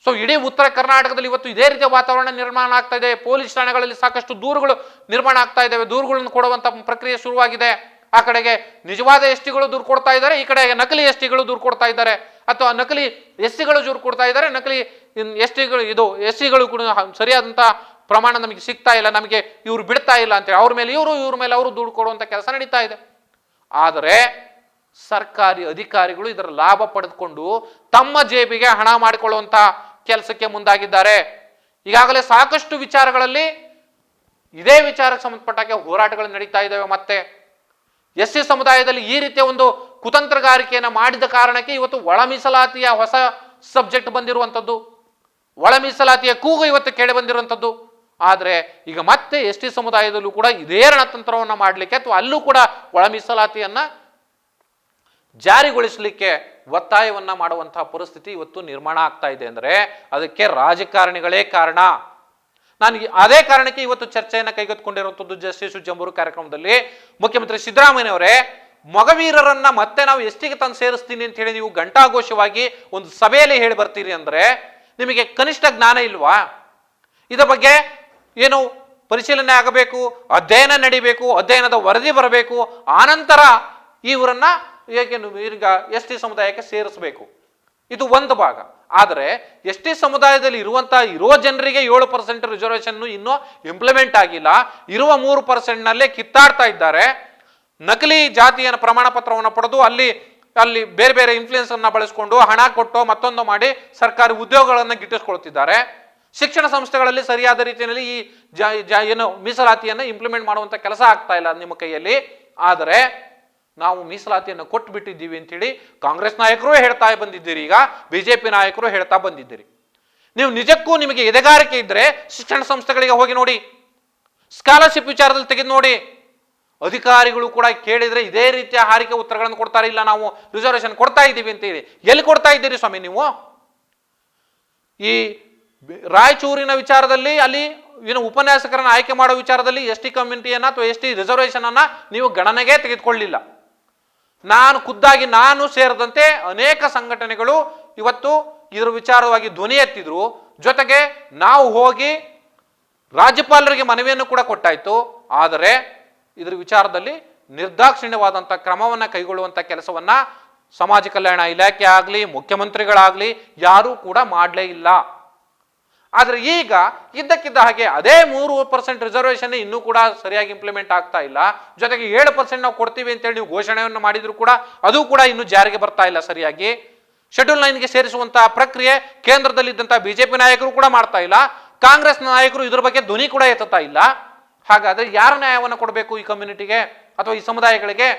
ಸೊ ಇಡೀ ಉತ್ತರ ಕರ್ನಾಟಕದಲ್ಲಿ ಇವತ್ತು ಇದೇ ರೀತಿಯ ವಾತಾವರಣ ನಿರ್ಮಾಣ ಆಗ್ತಾ ಇದೆ. ಪೊಲೀಸ್ ಠಾಣೆಗಳಲ್ಲಿ ಸಾಕಷ್ಟು ದೂರುಗಳು ನಿರ್ಮಾಣ ಆಗ್ತಾ ಇದ್ದಾವೆ. ದೂರುಗಳನ್ನು ಕೊಡುವಂತ ಪ್ರಕ್ರಿಯೆ ಶುರುವಾಗಿದೆ. ಆ ಕಡೆಗೆ ನಿಜವಾದ ಎಸ್ಟಿಗಳು ದೂರು ಕೊಡ್ತಾ ಇದ್ದಾರೆ, ಈ ಕಡೆಗೆ ನಕಲಿ ಎಸ್ಟಿಗಳು ದೂರು ಕೊಡ್ತಾ ಇದ್ದಾರೆ, ಅಥವಾ ನಕಲಿ ಎಸ್ಸಿಗಳು ದೂರು ಕೊಡ್ತಾ ಇದ್ದಾರೆ, ನಕಲಿ ಎಸ್ಸಿಗಳು ಕೂಡ ಸರಿಯಾದಂತ ಪ್ರಮಾಣ ನಮಗೆ ಸಿಗ್ತಾ ಇಲ್ಲ, ನಮಗೆ ಇವ್ರು ಬಿಡ್ತಾ ಇಲ್ಲ ಅಂತೇಳಿ ಇವ್ರ ಮೇಲೆ ಅವರು ದೂರು ಕೊಡುವಂತ ಕೆಲಸ ನಡೀತಾ ಇದೆ. ಆದರೆ ಸರ್ಕಾರಿ ಅಧಿಕಾರಿಗಳು ಇದರ ಲಾಭ ಪಡೆದುಕೊಂಡು ತಮ್ಮ ಜೇಬಿಗೆ ಹಣ ಮಾಡಿಕೊಳ್ಳುವಂತ ಕೆಲಸಕ್ಕೆ ಮುಂದಾಗಿದ್ದಾರೆ. ಈಗಾಗಲೇ ಸಾಕಷ್ಟು ವಿಚಾರಗಳಲ್ಲಿ ಇದೇ ವಿಚಾರಕ್ಕೆ ಸಂಬಂಧಪಟ್ಟಾಗೆ ಹೋರಾಟಗಳು ನಡೀತಾ ಇದ್ದಾವೆ. ಮತ್ತೆ ಎಸ್ಸಿ ಸಮುದಾಯದಲ್ಲಿ ಈ ರೀತಿಯ ಒಂದು ಕುತಂತ್ರಗಾರಿಕೆಯನ್ನು ಮಾಡಿದ ಕಾರಣಕ್ಕೆ ಇವತ್ತು ಒಳ ಮೀಸಲಾತಿಯ ಹೊಸ ಸಬ್ಜೆಕ್ಟ್ ಬಂದಿರುವಂಥದ್ದು, ಒಳ ಮೀಸಲಾತಿಯ ಕೂಗು ಇವತ್ತು ಕೇಳಿ ಬಂದಿರುವಂಥದ್ದು. ಆದರೆ ಈಗ ಮತ್ತೆ ಎಸ್ಟಿ ಸಮುದಾಯದಲ್ಲೂ ಕೂಡ ಇದೇ ರಣತಂತ್ರವನ್ನು ಮಾಡಲಿಕ್ಕೆ ಅಥವಾ ಅಲ್ಲೂ ಕೂಡ ಒಳ ಮೀಸಲಾತಿಯನ್ನ ಜಾರಿಗೊಳಿಸಲಿಕ್ಕೆ ಒತ್ತಾಯವನ್ನ ಮಾಡುವಂತಹ ಪರಿಸ್ಥಿತಿ ಇವತ್ತು ನಿರ್ಮಾಣ ಆಗ್ತಾ ಇದೆ. ಅಂದ್ರೆ ಅದಕ್ಕೆ ರಾಜಕಾರಣಿಗಳೇ ಕಾರಣ. ನಾನು ಅದೇ ಕಾರಣಕ್ಕೆ ಇವತ್ತು ಚರ್ಚೆಯನ್ನು ಕೈಗೆತ್ತಿಕೊಂಡಿರುವಂಥದ್ದು ಜಸ್ಟಿಸ್ ಜಂಬೂರು ಕಾರ್ಯಕ್ರಮದಲ್ಲಿ ಮುಖ್ಯಮಂತ್ರಿ ಸಿದ್ದರಾಮಯ್ಯನವರೇ ಮೊಗವೀರರನ್ನ ಮತ್ತೆ ನಾವು ಎಸ್ಟಿಗೆ ತಂದು ಸೇರಿಸ್ತೀನಿ ಅಂತ ಹೇಳಿ ನೀವು ಘಂಟಾಘೋಷವಾಗಿ ಒಂದು ಸಭೆಯಲ್ಲಿ ಹೇಳಿ ಬರ್ತೀರಿ ಅಂದ್ರೆ ನಿಮಗೆ ಕನಿಷ್ಠ ಜ್ಞಾನ ಇಲ್ವಾ? ಇದರ ಬಗ್ಗೆ ಏನು ಪರಿಶೀಲನೆ ಆಗಬೇಕು, ಅಧ್ಯಯನ ನಡಿಬೇಕು, ಅಧ್ಯಯನದ ವರದಿ ಬರಬೇಕು, ಆನಂತರ ಇವರನ್ನ ಈಗ ಎಸ್ಟಿ ಸಮುದಾಯಕ್ಕೆ ಸೇರಿಸಬೇಕು. ಇದು ಒಂದು ಭಾಗ. ಆದರೆ ಎಸ್ಟಿ ಸಮುದಾಯದಲ್ಲಿ ಇರೋ ಜನರಿಗೆ 7% ರಿಸರ್ವೇಶನ್ ಇನ್ನೂ ಇಂಪ್ಲಿಮೆಂಟ್ ಆಗಿಲ್ಲ. ಇರುವ 3%ನಲ್ಲೇ ಕಿತ್ತಾಡ್ತಾ ಇದ್ದಾರೆ. ನಕಲಿ ಜಾತಿಯ ಪ್ರಮಾಣ ಪತ್ರವನ್ನು ಪಡೆದು ಅಲ್ಲಿ ಬೇರೆ ಬೇರೆ ಇನ್ಫ್ಲೂಯೆನ್ಸ್ ಅನ್ನ ಬಳಸಿಕೊಂಡು ಹಣ ಕೊಟ್ಟು ಮತ್ತೊಂದು ಮಾಡಿ ಸರ್ಕಾರಿ ಉದ್ಯೋಗಗಳನ್ನು ಗಿಟ್ಟಿಸ್ಕೊಳ್ತಿದ್ದಾರೆ. ಶಿಕ್ಷಣ ಸಂಸ್ಥೆಗಳಲ್ಲಿ ಸರಿಯಾದ ರೀತಿಯಲ್ಲಿ ಈ ಏನು ಮೀಸಲಾತಿಯನ್ನು ಇಂಪ್ಲಿಮೆಂಟ್ ಮಾಡುವಂತ ಕೆಲಸ ಆಗ್ತಾ ಇಲ್ಲ ನಿಮ್ಮ ಕೈಯಲ್ಲಿ. ಆದರೆ ನಾವು ಮೀಸಲಾತಿಯನ್ನು ಕೊಟ್ಟು ಬಿಟ್ಟಿದ್ದೀವಿ ಅಂತೇಳಿ ಕಾಂಗ್ರೆಸ್ ನಾಯಕರು ಹೇಳ್ತಾ ಬಂದಿದ್ದೀರಿ, ಈಗ ಬಿಜೆಪಿ ನಾಯಕರು ಹೇಳ್ತಾ ಬಂದಿದ್ದೀರಿ. ನೀವು ನಿಜಕ್ಕೂ ನಿಮಗೆ ಎದೆಗಾರಿಕೆ ಇದ್ರೆ ಶಿಕ್ಷಣ ಸಂಸ್ಥೆಗಳಿಗೆ ಹೋಗಿ ನೋಡಿ, ಸ್ಕಾಲರ್ಶಿಪ್ ವಿಚಾರದಲ್ಲಿ ತೆಗೆದು ನೋಡಿ. ಅಧಿಕಾರಿಗಳು ಕೂಡ ಕೇಳಿದ್ರೆ ಇದೇ ರೀತಿಯ ಹಾರಿಕೆ ಉತ್ತರಗಳನ್ನು ಕೊಡ್ತಾರೆ. ಇಲ್ಲ ನಾವು ರಿಸರ್ವೇಶನ್ ಕೊಡ್ತಾ ಇದ್ದೀವಿ ಅಂತೇಳಿ. ಎಲ್ಲಿ ಕೊಡ್ತಾ ಇದ್ದೀರಿ ಸ್ವಾಮಿ ನೀವು? ಈ ರಾಯಚೂರಿನ ವಿಚಾರದಲ್ಲಿ ಅಲ್ಲಿ ಏನು ಉಪನ್ಯಾಸಕರನ್ನ ಆಯ್ಕೆ ಮಾಡೋ ವಿಚಾರದಲ್ಲಿ ಎಸ್ಟಿ ಕಮ್ಯುನಿಟಿಯನ್ನ ಅಥವಾ ಎಸ್ಟಿ ರಿಸರ್ವೇಶನ್ ಅನ್ನ ನೀವು ಗಣನೆಗೆ ತೆಗೆದುಕೊಳ್ಳಿಲ್ಲ. ನಾನು ಸೇರಿದಂತೆ ಅನೇಕ ಸಂಘಟನೆಗಳು ಇವತ್ತು ಇದರ ವಿಚಾರವಾಗಿ ಧ್ವನಿ ಎತ್ತಿದ್ರು. ಜೊತೆಗೆ ನಾವು ಹೋಗಿ ರಾಜ್ಯಪಾಲರಿಗೆ ಮನವಿಯನ್ನು ಕೂಡ ಕೊಟ್ಟಾಯ್ತು. ಆದರೆ ಇದರ ವಿಚಾರದಲ್ಲಿ ನಿರ್ದಾಕ್ಷಿಣ್ಯವಾದಂಥ ಕ್ರಮವನ್ನು ಕೈಗೊಳ್ಳುವಂಥ ಕೆಲಸವನ್ನ ಸಮಾಜ ಕಲ್ಯಾಣ ಇಲಾಖೆ ಆಗಲಿ ಮುಖ್ಯಮಂತ್ರಿಗಳಾಗಲಿ ಯಾರೂ ಕೂಡ ಮಾಡಲೇ ಇಲ್ಲ. ಆದರೆ ಈಗ ಇದ್ದಕ್ಕಿದ್ದ ಹಾಗೆ ಅದೇ 3% ರಿಸರ್ವೇಶನ್ ಇನ್ನೂ ಕೂಡ ಸರಿಯಾಗಿ ಇಂಪ್ಲಿಮೆಂಟ್ ಆಗ್ತಾ ಇಲ್ಲ. ಜೊತೆಗೆ 7% ನಾವು ಕೊಡ್ತೀವಿ ಅಂತೇಳಿ ನೀವು ಘೋಷಣೆಯನ್ನು ಮಾಡಿದ್ರು ಕೂಡ ಅದು ಕೂಡ ಇನ್ನೂ ಜಾರಿಗೆ ಬರ್ತಾ ಇಲ್ಲ ಸರಿಯಾಗಿ. ಶೆಡ್ಯೂಲ್ 9ಗೆ ಸೇರಿಸುವಂತಹ ಪ್ರಕ್ರಿಯೆ ಕೇಂದ್ರದಲ್ಲಿದ್ದಂತಹ ಬಿಜೆಪಿ ನಾಯಕರು ಕೂಡ ಮಾಡ್ತಾ ಇಲ್ಲ. ಕಾಂಗ್ರೆಸ್ ನಾಯಕರು ಇದ್ರ ಬಗ್ಗೆ ಧ್ವನಿ ಕೂಡ ಎತ್ತುತ್ತಾ ಇಲ್ಲ. ಹಾಗಾದ್ರೆ ಯಾರ ನ್ಯಾಯವನ್ನು ಕೊಡಬೇಕು ಈ ಕಮ್ಯುನಿಟಿಗೆ ಅಥವಾ ಈ ಸಮುದಾಯಗಳಿಗೆ?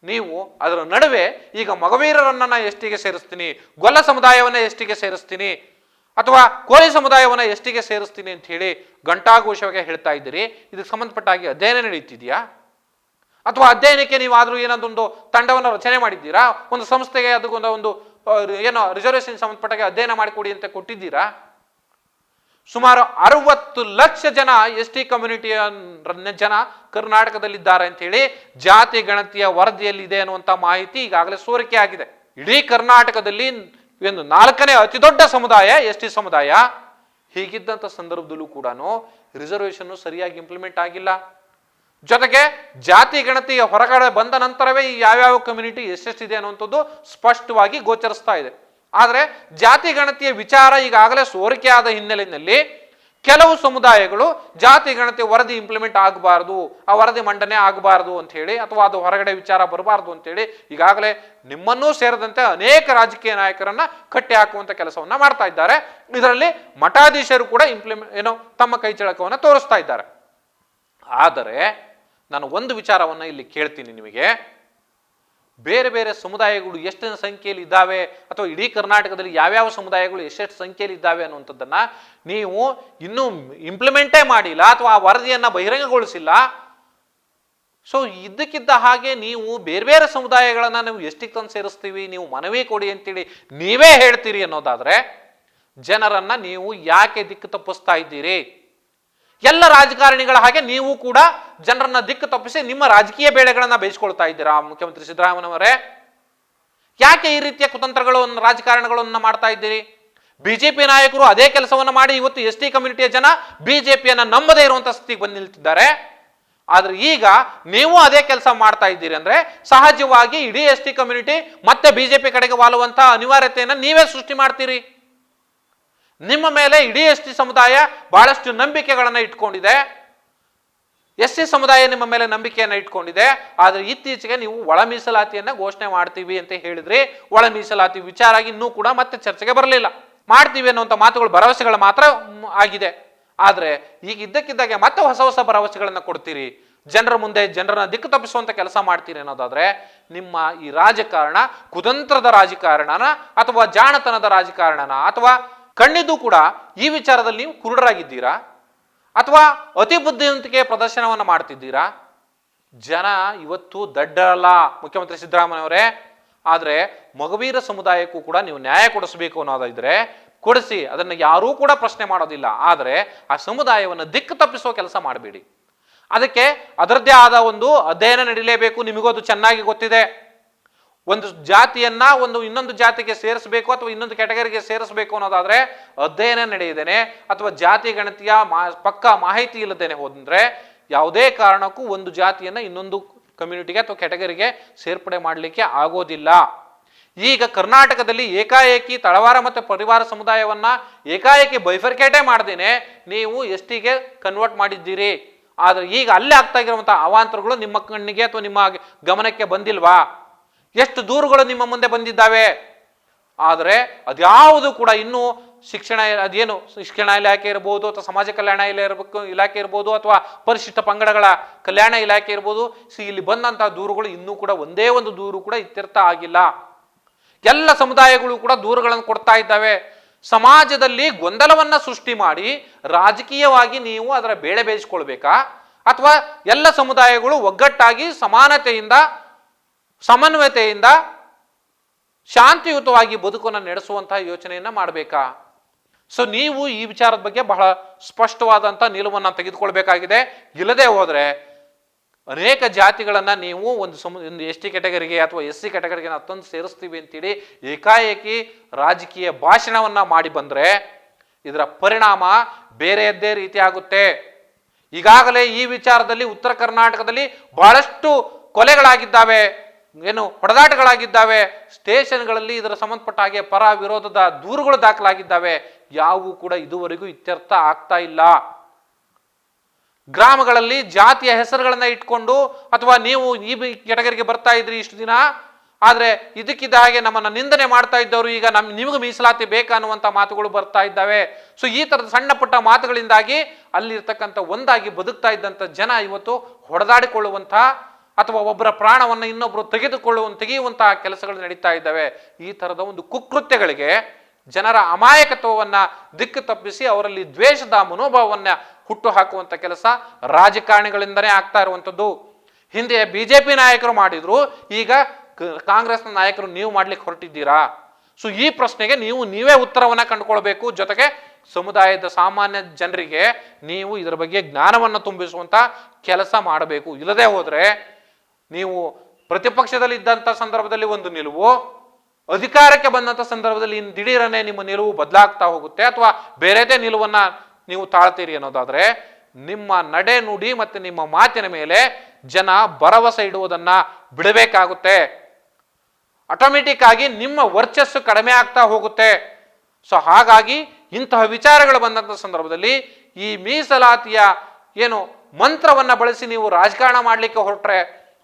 ನೀವು ಅದರ ನಡುವೆ ಈಗ ಮೊಗವೀರರನ್ನ ಎಸ್ಟಿಗೆ ಸೇರಿಸ್ತೀನಿ, ಗೊಲ್ಲ ಸಮುದಾಯವನ್ನ ಎಸ್ಟಿಗೆ ಸೇರಿಸ್ತೀನಿ ಅಥವಾ ಕೋಲಿ ಸಮುದಾಯವನ್ನ ಎಸ್ಟಿಗೆ ಸೇರಿಸ್ತೀನಿ ಅಂತ ಹೇಳಿ ಘಂಟಾಘೋಷವಾಗಿ ಹೇಳ್ತಾ ಇದ್ದೀರಿ. ಇದಕ್ಕೆ ಸಂಬಂಧಪಟ್ಟ ಹಾಗೆ ಅಧ್ಯಯನ ನಡೀತಿದೆಯಾ? ಅಥವಾ ಅಧ್ಯಯನಕ್ಕೆ ನೀವು ಆದ್ರೂ ಏನೊಂದೊಂದು ತಂಡವನ್ನು ರಚನೆ ಮಾಡಿದ್ದೀರಾ? ಒಂದು ಸಂಸ್ಥೆಗೆ ಅದಕ್ಕೊಂದು ಏನೋ ರಿಸರ್ವೇಶನ್ ಸಂಬಂಧಪಟ್ಟಾಗೆ ಅಧ್ಯಯನ ಮಾಡಿಕೊಡಿ ಅಂತ ಕೊಟ್ಟಿದ್ದೀರಾ? ಸುಮಾರು 60 ಲಕ್ಷ ಜನ ಎಸ್ಟಿ ಕಮ್ಯುನಿಟಿಯ ಜನ ಕರ್ನಾಟಕದಲ್ಲಿದ್ದಾರೆ ಅಂತ ಹೇಳಿ ಜಾತಿ ಗಣತಿಯ ವರದಿಯಲ್ಲಿ ಇದೆ ಅನ್ನುವಂಥ ಮಾಹಿತಿ ಈಗಾಗಲೇ ಸೋರಿಕೆ ಆಗಿದೆ. ಇಡೀ ಕರ್ನಾಟಕದಲ್ಲಿ ಒಂದು 4ನೇ ಅತಿ ದೊಡ್ಡ ಸಮುದಾಯ ಎಸ್ಟಿ ಸಮುದಾಯ. ಹೀಗಿದ್ದಂಥ ಸಂದರ್ಭದಲ್ಲೂ ಕೂಡ ರಿಸರ್ವೇಶನ್ ಸರಿಯಾಗಿ ಇಂಪ್ಲಿಮೆಂಟ್ ಆಗಿಲ್ಲ. ಜೊತೆಗೆ ಜಾತಿ ಗಣತಿಯ ಹೊರಗಡೆ ಬಂದ ನಂತರವೇ ಈ ಯಾವ್ಯಾವ ಕಮ್ಯುನಿಟಿ ಎಷ್ಟೆಷ್ಟಿದೆ ಅನ್ನುವಂಥದ್ದು ಸ್ಪಷ್ಟವಾಗಿ ಗೋಚರಿಸ್ತಾ ಇದೆ. ಆದರೆ ಜಾತಿ ಗಣತಿಯ ವಿಚಾರ ಈಗಾಗಲೇ ಸೋರಿಕೆ ಆದ ಹಿನ್ನೆಲೆಯಲ್ಲಿ ಕೆಲವು ಸಮುದಾಯಗಳು ಜಾತಿ ಗಣತಿ ವರದಿ ಇಂಪ್ಲಿಮೆಂಟ್ ಆಗಬಾರ್ದು, ಆ ವರದಿ ಮಂಡನೆ ಆಗಬಾರ್ದು ಅಂತ ಹೇಳಿ, ಅಥವಾ ಅದು ಹೊರಗಡೆ ವಿಚಾರ ಬರಬಾರ್ದು ಅಂತೇಳಿ ಈಗಾಗಲೇ ನಿಮ್ಮನ್ನೂ ಸೇರಿದಂತೆ ಅನೇಕ ರಾಜಕೀಯ ನಾಯಕರನ್ನ ಕಟ್ಟಿ ಹಾಕುವಂತ ಕೆಲಸವನ್ನ ಮಾಡ್ತಾ ಇದ್ದಾರೆ. ಇದರಲ್ಲಿ ಮಠಾಧೀಶರು ಕೂಡ ತಮ್ಮ ಕೈ ಚಳಕವನ್ನ ತೋರಿಸ್ತಾ ಇದ್ದಾರೆ. ಆದರೆ ನಾನು ಒಂದು ವಿಚಾರವನ್ನ ಇಲ್ಲಿ ಕೇಳ್ತೀನಿ ನಿಮಗೆ, ಬೇರೆ ಬೇರೆ ಸಮುದಾಯಗಳು ಎಷ್ಟಿನ ಸಂಖ್ಯೆಯಲ್ಲಿ ಇದ್ದಾವೆ ಅಥವಾ ಇಡೀ ಕರ್ನಾಟಕದಲ್ಲಿ ಯಾವ್ಯಾವ ಸಮುದಾಯಗಳು ಎಷ್ಟೆಷ್ಟು ಸಂಖ್ಯೆಯಲ್ಲಿ ಇದ್ದಾವೆ ಅನ್ನುವಂಥದ್ದನ್ನ ನೀವು ಇನ್ನೂ ಇಂಪ್ಲಿಮೆಂಟೇ ಮಾಡಿಲ್ಲ ಅಥವಾ ಆ ವರದಿಯನ್ನ ಬಹಿರಂಗಗೊಳಿಸಿಲ್ಲ. ಸೊ ಇದ್ದಕ್ಕಿದ್ದ ಹಾಗೆ ನೀವು ಬೇರೆ ಬೇರೆ ಸಮುದಾಯಗಳನ್ನ ನೀವು ಎಷ್ಟಿಗೆ ತಂದು ಸೇರಿಸ್ತೀವಿ, ನೀವು ಮನವಿ ಕೊಡಿ ಅಂತೇಳಿ ನೀವೇ ಹೇಳ್ತೀರಿ ಅನ್ನೋದಾದ್ರೆ ಜನರನ್ನ ನೀವು ಯಾಕೆ ದಿಕ್ಕು ತಪ್ಪಿಸ್ತಾ ಇದ್ದೀರಿ? ಎಲ್ಲ ರಾಜಕಾರಣಿಗಳ ಹಾಗೆ ನೀವು ಕೂಡ ಜನರನ್ನ ದಿಕ್ಕು ತಪ್ಪಿಸಿ ನಿಮ್ಮ ರಾಜಕೀಯ ಬೇಳೆಗಳನ್ನ ಬೇಯಿಸ್ಕೊಳ್ತಾ ಇದ್ದೀರಾ. ಮುಖ್ಯಮಂತ್ರಿ ಸಿದ್ದರಾಮಯ್ಯನವರೇ, ಯಾಕೆ ಈ ರೀತಿಯ ಕುತಂತ್ರಗಳನ್ನು ರಾಜಕಾರಣಗಳನ್ನ ಮಾಡ್ತಾ ಇದ್ದೀರಿ? ಬಿಜೆಪಿ ನಾಯಕರು ಅದೇ ಕೆಲಸವನ್ನ ಮಾಡಿ ಇವತ್ತು ಎಸ್ ಟಿ ಕಮ್ಯುನಿಟಿಯ ಜನ ಬಿಜೆಪಿಯನ್ನ ನಂಬದೇ ಇರುವಂತ ಸ್ಥಿತಿಗೆ ಬಂದು ನಿಲ್ತಿದ್ದಾರೆ. ಆದ್ರೆ ಈಗ ನೀವು ಅದೇ ಕೆಲಸ ಮಾಡ್ತಾ ಇದ್ದೀರಿ ಅಂದ್ರೆ ಸಹಜವಾಗಿ ಇಡೀ ಎಸ್ ಟಿ ಕಮ್ಯುನಿಟಿ ಮತ್ತೆ ಬಿಜೆಪಿ ಕಡೆಗೆ ವಾಲುವಂತ ಅನಿವಾರ್ಯತೆಯನ್ನ ನೀವೇ ಸೃಷ್ಟಿ ಮಾಡ್ತೀರಿ. ನಿಮ್ಮ ಮೇಲೆ ಇಡೀ ಎಸ್ ಟಿ ಸಮುದಾಯ ಬಹಳಷ್ಟು ನಂಬಿಕೆಗಳನ್ನ ಇಟ್ಕೊಂಡಿದೆ. ಎಸ್ ಸಿ ಸಮುದಾಯ ನಿಮ್ಮ ಮೇಲೆ ನಂಬಿಕೆಯನ್ನ ಇಟ್ಕೊಂಡಿದೆ. ಆದ್ರೆ ಇತ್ತೀಚೆಗೆ ನೀವು ಒಳ ಮೀಸಲಾತಿಯನ್ನ ಘೋಷಣೆ ಮಾಡ್ತೀವಿ ಅಂತ ಹೇಳಿದ್ರಿ. ಒಳ ಮೀಸಲಾತಿ ವಿಚಾರ ಇನ್ನೂ ಕೂಡ ಮತ್ತೆ ಚರ್ಚೆಗೆ ಬರಲಿಲ್ಲ. ಮಾಡ್ತೀವಿ ಅನ್ನುವಂಥ ಮಾತುಗಳು, ಭರವಸೆಗಳು ಮಾತ್ರ ಆಗಿದೆ. ಆದ್ರೆ ಈಗ ಇದ್ದಕ್ಕಿದ್ದಾಗೆ ಮತ್ತೆ ಹೊಸ ಹೊಸ ಭರವಸೆಗಳನ್ನ ಕೊಡ್ತೀರಿ, ಜನರ ಮುಂದೆ ಜನರನ್ನ ದಿಕ್ಕು ತಪ್ಪಿಸುವಂತ ಕೆಲಸ ಮಾಡ್ತೀರಿ ಅನ್ನೋದಾದ್ರೆ ನಿಮ್ಮ ಈ ರಾಜಕಾರಣ ಕುತಂತ್ರದ ರಾಜಕಾರಣನ ಅಥವಾ ಜಾಣತನದ ರಾಜಕಾರಣನ ಅಥವಾ ಕಣ್ಣಿದ್ದು ಕೂಡ ಈ ವಿಚಾರದಲ್ಲಿ ನೀವು ಕುರುಡರಾಗಿದ್ದೀರಾ ಅಥವಾ ಅತಿ ಬುದ್ಧಿವಂತಿಕೆ ಪ್ರದರ್ಶನವನ್ನು ಮಾಡ್ತಿದ್ದೀರಾ? ಜನ ಇವತ್ತು ದಡ್ಡರಲ್ಲ ಮುಖ್ಯಮಂತ್ರಿ ಸಿದ್ದರಾಮಯ್ಯವರೇ. ಆದ್ರೆ ಮಗವೀರ ಸಮುದಾಯಕ್ಕೂ ಕೂಡ ನೀವು ನ್ಯಾಯ ಕೊಡಿಸಬೇಕು ಅನ್ನೋದಿದ್ರೆ ಕೊಡಿಸಿ, ಅದನ್ನು ಯಾರೂ ಕೂಡ ಪ್ರಶ್ನೆ ಮಾಡೋದಿಲ್ಲ. ಆದರೆ ಆ ಸಮುದಾಯವನ್ನು ದಿಕ್ಕು ತಪ್ಪಿಸುವ ಕೆಲಸ ಮಾಡಬೇಡಿ. ಅದಕ್ಕೆ ಅದರದ್ದೇ ಆದ ಒಂದು ಅಧ್ಯಯನ ನಡೀಲೇಬೇಕು. ನಿಮಗೂ ಅದು ಚೆನ್ನಾಗಿ ಗೊತ್ತಿದೆ. ಒಂದು ಜಾತಿಯನ್ನ ಇನ್ನೊಂದು ಜಾತಿಗೆ ಸೇರಿಸಬೇಕು ಅಥವಾ ಇನ್ನೊಂದು ಕ್ಯಾಟಗರಿಗೆ ಸೇರಿಸಬೇಕು ಅನ್ನೋದಾದ್ರೆ ಅಧ್ಯಯನ ನಡೆಯದೇನೆ ಅಥವಾ ಜಾತಿ ಗಣತಿಯ ಪಕ್ಕಾ ಮಾಹಿತಿ ಇಲ್ಲದೇನೆ ಹೋದ್ರೆ ಯಾವುದೇ ಕಾರಣಕ್ಕೂ ಒಂದು ಜಾತಿಯನ್ನ ಇನ್ನೊಂದು ಕಮ್ಯುನಿಟಿಗೆ ಅಥವಾ ಕ್ಯಾಟಗರಿಗೆ ಸೇರ್ಪಡೆ ಮಾಡಲಿಕ್ಕೆ ಆಗೋದಿಲ್ಲ. ಈಗ ಕರ್ನಾಟಕದಲ್ಲಿ ಏಕಾಏಕಿ ತಳವಾರ ಮತ್ತು ಪರಿವಾರ ಸಮುದಾಯವನ್ನ ಏಕಾಏಕಿ ಬೈಫರ್ಕೇಟೇ ಮಾಡದೇನೆ ನೀವು ಎಸ್ ಟಿಗೆ ಕನ್ವರ್ಟ್ ಮಾಡಿದ್ದೀರಿ. ಆದ್ರೆ ಈಗ ಅಲ್ಲೇ ಆಗ್ತಾ ಇರುವಂತಹ ಅವಾಂತರಗಳು ನಿಮ್ಮ ಕಣ್ಣಿಗೆ ಅಥವಾ ನಿಮ್ಮ ಗಮನಕ್ಕೆ ಬಂದಿಲ್ವಾ? ಎಷ್ಟು ದೂರುಗಳು ನಿಮ್ಮ ಮುಂದೆ ಬಂದಿದ್ದಾವೆ. ಆದರೆ ಅದ್ಯಾವುದು ಕೂಡ ಇನ್ನೂ ಶಿಕ್ಷಣ ಇಲಾಖೆ ಇರ್ಬೋದು ಅಥವಾ ಸಮಾಜ ಕಲ್ಯಾಣ ಇಲಾಖೆ ಇರ್ಬೋದು ಅಥವಾ ಪರಿಶಿಷ್ಟ ಪಂಗಡಗಳ ಕಲ್ಯಾಣ ಇಲಾಖೆ ಇರ್ಬೋದು, ಇಲ್ಲಿ ಬಂದಂತಹ ದೂರುಗಳು ಇನ್ನೂ ಕೂಡ ಒಂದೇ ಒಂದು ದೂರು ಕೂಡ ಇತ್ಯರ್ಥ ಆಗಿಲ್ಲ. ಎಲ್ಲ ಸಮುದಾಯಗಳು ಕೂಡ ದೂರುಗಳನ್ನು ಕೊಡ್ತಾ ಇದ್ದಾವೆ. ಸಮಾಜದಲ್ಲಿ ಗೊಂದಲವನ್ನ ಸೃಷ್ಟಿ ಮಾಡಿ ರಾಜಕೀಯವಾಗಿ ನೀವು ಅದರ ಬೇಳೆ ಬೇಯಿಸ್ಕೊಳ್ಬೇಕಾ ಅಥವಾ ಎಲ್ಲ ಸಮುದಾಯಗಳು ಒಗ್ಗಟ್ಟಾಗಿ ಸಮಾನತೆಯಿಂದ ಸಮನ್ವಯತೆಯಿಂದ ಶಾಂತಿಯುತವಾಗಿ ಬದುಕನ್ನು ನಡೆಸುವಂತಹ ಯೋಚನೆಯನ್ನ ಮಾಡಬೇಕಾ? ಸೊ ನೀವು ಈ ವಿಚಾರದ ಬಗ್ಗೆ ಬಹಳ ಸ್ಪಷ್ಟವಾದಂತಹ ನಿಲುವನ್ನ ತೆಗೆದುಕೊಳ್ಬೇಕಾಗಿದೆ. ಇಲ್ಲದೆ ಹೋದ್ರೆ ಅನೇಕ ಜಾತಿಗಳನ್ನ ನೀವು ಒಂದು ಎಸ್ ಟಿ ಕ್ಯಾಟಗರಿಗೆ ಅಥವಾ ಎಸ್ ಸಿ ಕ್ಯಾಟಗರಿಗೆ ತಂದು ಸೇರಿಸ್ತೀವಿ ಅಂತೇಳಿ ಏಕಾಏಕಿ ರಾಜಕೀಯ ಭಾಷಣವನ್ನ ಮಾಡಿ ಬಂದ್ರೆ ಇದರ ಪರಿಣಾಮ ಬೇರೆಯದ್ದೇ ರೀತಿ ಆಗುತ್ತೆ. ಈಗಾಗಲೇ ಈ ವಿಚಾರದಲ್ಲಿ ಉತ್ತರ ಕರ್ನಾಟಕದಲ್ಲಿ ಬಹಳಷ್ಟು ಕೊಲೆಗಳಾಗಿದ್ದಾವೆ, ಹೊಡೆದಾಟಗಳಾಗಿದ್ದಾವೆ. ಸ್ಟೇಷನ್ಗಳಲ್ಲಿ ಇದರ ಸಂಬಂಧಪಟ್ಟ ಹಾಗೆ ಪರ ವಿರೋಧದ ದೂರುಗಳು ದಾಖಲಾಗಿದ್ದಾವೆ. ಯಾವುವು ಕೂಡ ಇದುವರೆಗೂ ಇತ್ಯರ್ಥ ಆಗ್ತಾ ಇಲ್ಲ. ಗ್ರಾಮಗಳಲ್ಲಿ ಜಾತಿಯ ಹೆಸರುಗಳನ್ನ ಇಟ್ಕೊಂಡು ಅಥವಾ ನೀವು ಈ ಕೆಟಗರಿಗೆ ಬರ್ತಾ ಇದ್ರಿ ಇಷ್ಟು ದಿನ, ಆದ್ರೆ ಇದಕ್ಕಿದ್ದ ಹಾಗೆ ನಮ್ಮನ್ನ ನಿಂದನೆ ಮಾಡ್ತಾ ಇದ್ದವರು ಈಗ ನಿಮಗೂ ಮೀಸಲಾತಿ ಬೇಕಾ ಅನ್ನುವಂಥ ಮಾತುಗಳು ಬರ್ತಾ ಇದ್ದಾವೆ. ಸೊ ಈ ತರದ ಸಣ್ಣ ಪುಟ್ಟ ಮಾತುಗಳಿಂದಾಗಿ ಅಲ್ಲಿರ್ತಕ್ಕಂಥ ಒಂದಾಗಿ ಬದುಕ್ತಾ ಇದ್ದಂಥ ಜನ ಇವತ್ತು ಹೊಡೆದಾಡಿಕೊಳ್ಳುವಂಥ ಅಥವಾ ಒಬ್ಬರ ಪ್ರಾಣವನ್ನು ಇನ್ನೊಬ್ಬರು ತೆಗೆಯುವಂತಹ ಕೆಲಸಗಳು ನಡೀತಾ ಇದ್ದಾವೆ. ಈ ತರದ ಒಂದು ಕುಕೃತ್ಯಗಳಿಗೆ ಜನರ ಅಮಾಯಕತ್ವವನ್ನ ದಿಕ್ಕು ತಪ್ಪಿಸಿ ಅವರಲ್ಲಿ ದ್ವೇಷದ ಮನೋಭಾವವನ್ನ ಹುಟ್ಟು ಹಾಕುವಂತ ಕೆಲಸ ರಾಜಕಾರಣಿಗಳಿಂದನೇ ಆಗ್ತಾ ಇರುವಂಥದ್ದು. ಹಿಂದೆ ಬಿಜೆಪಿ ನಾಯಕರು ಮಾಡಿದ್ರು, ಈಗ ಕಾಂಗ್ರೆಸ್ನ ನಾಯಕರು ನೀವು ಮಾಡ್ಲಿಕ್ಕೆ ಹೊರಟಿದ್ದೀರಾ? ಸೊ ಈ ಪ್ರಶ್ನೆಗೆ ನೀವೇ ಉತ್ತರವನ್ನ ಕಂಡುಕೊಳ್ಬೇಕು. ಜೊತೆಗೆ ಸಮುದಾಯದ ಸಾಮಾನ್ಯ ಜನರಿಗೆ ನೀವು ಇದರ ಬಗ್ಗೆ ಜ್ಞಾನವನ್ನು ತುಂಬಿಸುವಂತ ಕೆಲಸ ಮಾಡಬೇಕು. ಇಲ್ಲದೆ ಹೋದ್ರೆ ನೀವು ಪ್ರತಿಪಕ್ಷದಲ್ಲಿ ಇದ್ದಂಥ ಸಂದರ್ಭದಲ್ಲಿ ಒಂದು ನಿಲುವು, ಅಧಿಕಾರಕ್ಕೆ ಬಂದಂಥ ಸಂದರ್ಭದಲ್ಲಿ ದಿಢೀರನೆ ನಿಮ್ಮ ನಿಲುವು ಬದಲಾಗ್ತಾ ಹೋಗುತ್ತೆ ಅಥವಾ ಬೇರೆದೇ ನಿಲುವನ್ನ ನೀವು ತಾಳ್ತೀರಿ ಅನ್ನೋದಾದ್ರೆ ನಿಮ್ಮ ನಡೆ ನುಡಿ ಮತ್ತೆ ನಿಮ್ಮ ಮಾತಿನ ಮೇಲೆ ಜನ ಭರವಸೆ ಇಡುವುದನ್ನ ಬಿಡಬೇಕಾಗುತ್ತೆ. ಆಟೋಮೆಟಿಕ್ ಆಗಿ ನಿಮ್ಮ ವರ್ಚಸ್ಸು ಕಡಿಮೆ ಆಗ್ತಾ ಹೋಗುತ್ತೆ. ಸೊ ಹಾಗಾಗಿ ಇಂತಹ ವಿಚಾರಗಳು ಬಂದಂಥ ಸಂದರ್ಭದಲ್ಲಿ ಈ ಮೀಸಲಾತಿಯ ಏನು ಮಂತ್ರವನ್ನ ಬಳಸಿ ನೀವು ರಾಜಕಾರಣ ಮಾಡಲಿಕ್ಕೆ ಹೊರಟ್ರೆ,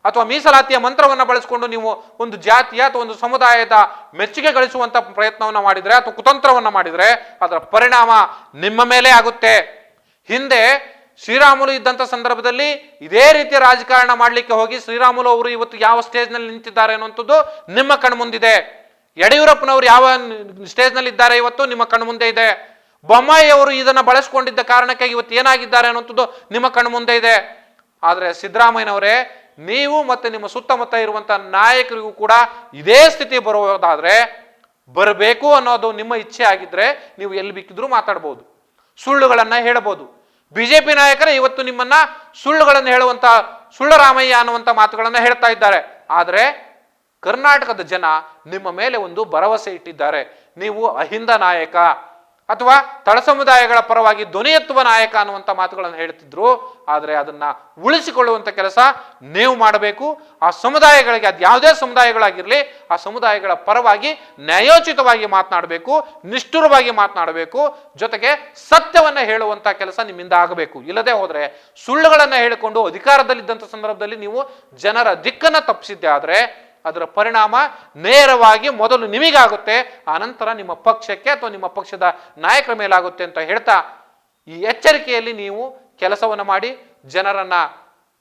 ಅಥವಾ ಮೀಸಲಾತಿಯ ಮಂತ್ರವನ್ನ ಬಳಸಿಕೊಂಡು ನೀವು ಒಂದು ಜಾತಿಯ ಅಥವಾ ಒಂದು ಸಮುದಾಯದ ಮೆಚ್ಚುಗೆ ಗಳಿಸುವಂತ ಪ್ರಯತ್ನವನ್ನ ಮಾಡಿದ್ರೆ ಅಥವಾ ಕುತಂತ್ರವನ್ನ ಮಾಡಿದ್ರೆ ಅದರ ಪರಿಣಾಮ ನಿಮ್ಮ ಮೇಲೆ ಆಗುತ್ತೆ. ಹಿಂದೆ ಶ್ರೀರಾಮುಲು ಇದ್ದಂಥ ಸಂದರ್ಭದಲ್ಲಿ ಇದೇ ರೀತಿಯ ರಾಜಕಾರಣ ಮಾಡಲಿಕ್ಕೆ ಹೋಗಿ ಶ್ರೀರಾಮುಲು ಅವರು ಇವತ್ತು ಯಾವ ಸ್ಟೇಜ್ನಲ್ಲಿ ನಿಂತಿದ್ದಾರೆ ಅನ್ನುವಂಥದ್ದು ನಿಮ್ಮ ಕಣ್ಮುಂದಿದೆ. ಯಡಿಯೂರಪ್ಪನವರು ಯಾವ ಸ್ಟೇಜ್ನಲ್ಲಿ ಇದ್ದಾರೆ ಇವತ್ತು ನಿಮ್ಮ ಕಣ್ಮುಂದೆ ಇದೆ. ಬೊಮ್ಮಾಯಿ ಅವರು ಇದನ್ನ ಬಳಸ್ಕೊಂಡಿದ್ದ ಕಾರಣಕ್ಕೆ ಇವತ್ತು ಏನಾಗಿದ್ದಾರೆ ಅನ್ನುವಂಥದ್ದು ನಿಮ್ಮ ಕಣ್ಮುಂದೆ ಇದೆ. ಆದರೆ ಸಿದ್ದರಾಮಯ್ಯನವರೇ, ನೀವು ಮತ್ತೆ ನಿಮ್ಮ ಸುತ್ತಮುತ್ತ ಇರುವಂತಹ ನಾಯಕರಿಗೂ ಕೂಡ ಇದೇ ಸ್ಥಿತಿ ಬರುವುದಾದ್ರೆ, ಬರಬೇಕು ಅನ್ನೋದು ನಿಮ್ಮ ಇಚ್ಛೆ ಆಗಿದ್ರೆ ನೀವು ಎಲ್ಲಿ ಬೇಕಿದ್ರೂ ಮಾತಾಡ್ಬೋದು, ಸುಳ್ಳುಗಳನ್ನ ಹೇಳಬಹುದು. ಬಿಜೆಪಿ ನಾಯಕರೇ ಇವತ್ತು ನಿಮ್ಮನ್ನ ಸುಳ್ಳುಗಳನ್ನು ಹೇಳುವಂತ ಸುಳ್ಳರಾಮಯ್ಯ ಅನ್ನುವಂಥ ಮಾತುಗಳನ್ನ ಹೇಳ್ತಾ ಇದ್ದಾರೆ. ಆದರೆ ಕರ್ನಾಟಕದ ಜನ ನಿಮ್ಮ ಮೇಲೆ ಒಂದು ಭರವಸೆ ಇಟ್ಟಿದ್ದಾರೆ. ನೀವು ಅಹಿಂದ ನಾಯಕ ಅಥವಾ ತಳ ಸಮುದಾಯಗಳ ಪರವಾಗಿ ಧ್ವನಿ ಎತ್ತುವ ನಾಯಕ ಅನ್ನುವಂಥ ಮಾತುಗಳನ್ನು ಹೇಳ್ತಿದ್ರು. ಆದರೆ ಅದನ್ನ ಉಳಿಸಿಕೊಳ್ಳುವಂಥ ಕೆಲಸ ನೀವು ಮಾಡಬೇಕು. ಆ ಸಮುದಾಯಗಳಿಗೆ, ಅದು ಯಾವುದೇ ಸಮುದಾಯಗಳಾಗಿರಲಿ, ಆ ಸಮುದಾಯಗಳ ಪರವಾಗಿ ನ್ಯಾಯೋಚಿತವಾಗಿ ಮಾತನಾಡಬೇಕು, ನಿಷ್ಠುರವಾಗಿ ಮಾತನಾಡಬೇಕು, ಜೊತೆಗೆ ಸತ್ಯವನ್ನ ಹೇಳುವಂತ ಕೆಲಸ ನಿಮ್ಮಿಂದ ಆಗಬೇಕು. ಇಲ್ಲದೆ ಹೋದ್ರೆ ಸುಳ್ಳುಗಳನ್ನ ಹೇಳಿಕೊಂಡು ಅಧಿಕಾರದಲ್ಲಿದ್ದಂಥ ಸಂದರ್ಭದಲ್ಲಿ ನೀವು ಜನರ ದಿಕ್ಕನ್ನ ತಪ್ಪಿಸಿದ್ದೆ ಆದ್ರೆ ಅದರ ಪರಿಣಾಮ ನೇರವಾಗಿ ಮೊದಲು ನಿಮಗಾಗುತ್ತೆ, ಆನಂತರ ನಿಮ್ಮ ಪಕ್ಷಕ್ಕೆ ಅಥವಾ ನಿಮ್ಮ ಪಕ್ಷದ ನಾಯಕರ ಮೇಲಾಗುತ್ತೆ ಅಂತ ಹೇಳ್ತಾ, ಈ ಎಚ್ಚರಿಕೆಯಲ್ಲಿ ನೀವು ಕೆಲಸವನ್ನು ಮಾಡಿ ಜನರನ್ನ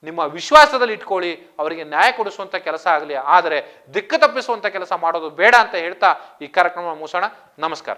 ನಿಮ್ಮ ವಿಶ್ವಾಸದಲ್ಲಿ ಇಟ್ಕೊಳ್ಳಿ, ಅವರಿಗೆ ನ್ಯಾಯ ಕೊಡಿಸುವಂತ ಕೆಲಸ ಆಗಲಿ. ಆದರೆ ದಿಕ್ಕು ತಪ್ಪಿಸುವಂತ ಕೆಲಸ ಮಾಡೋದು ಬೇಡ ಅಂತ ಹೇಳ್ತಾ ಈ ಕಾರ್ಯಕ್ರಮ ಮುಗಿಸೋಣ. ನಮಸ್ಕಾರ.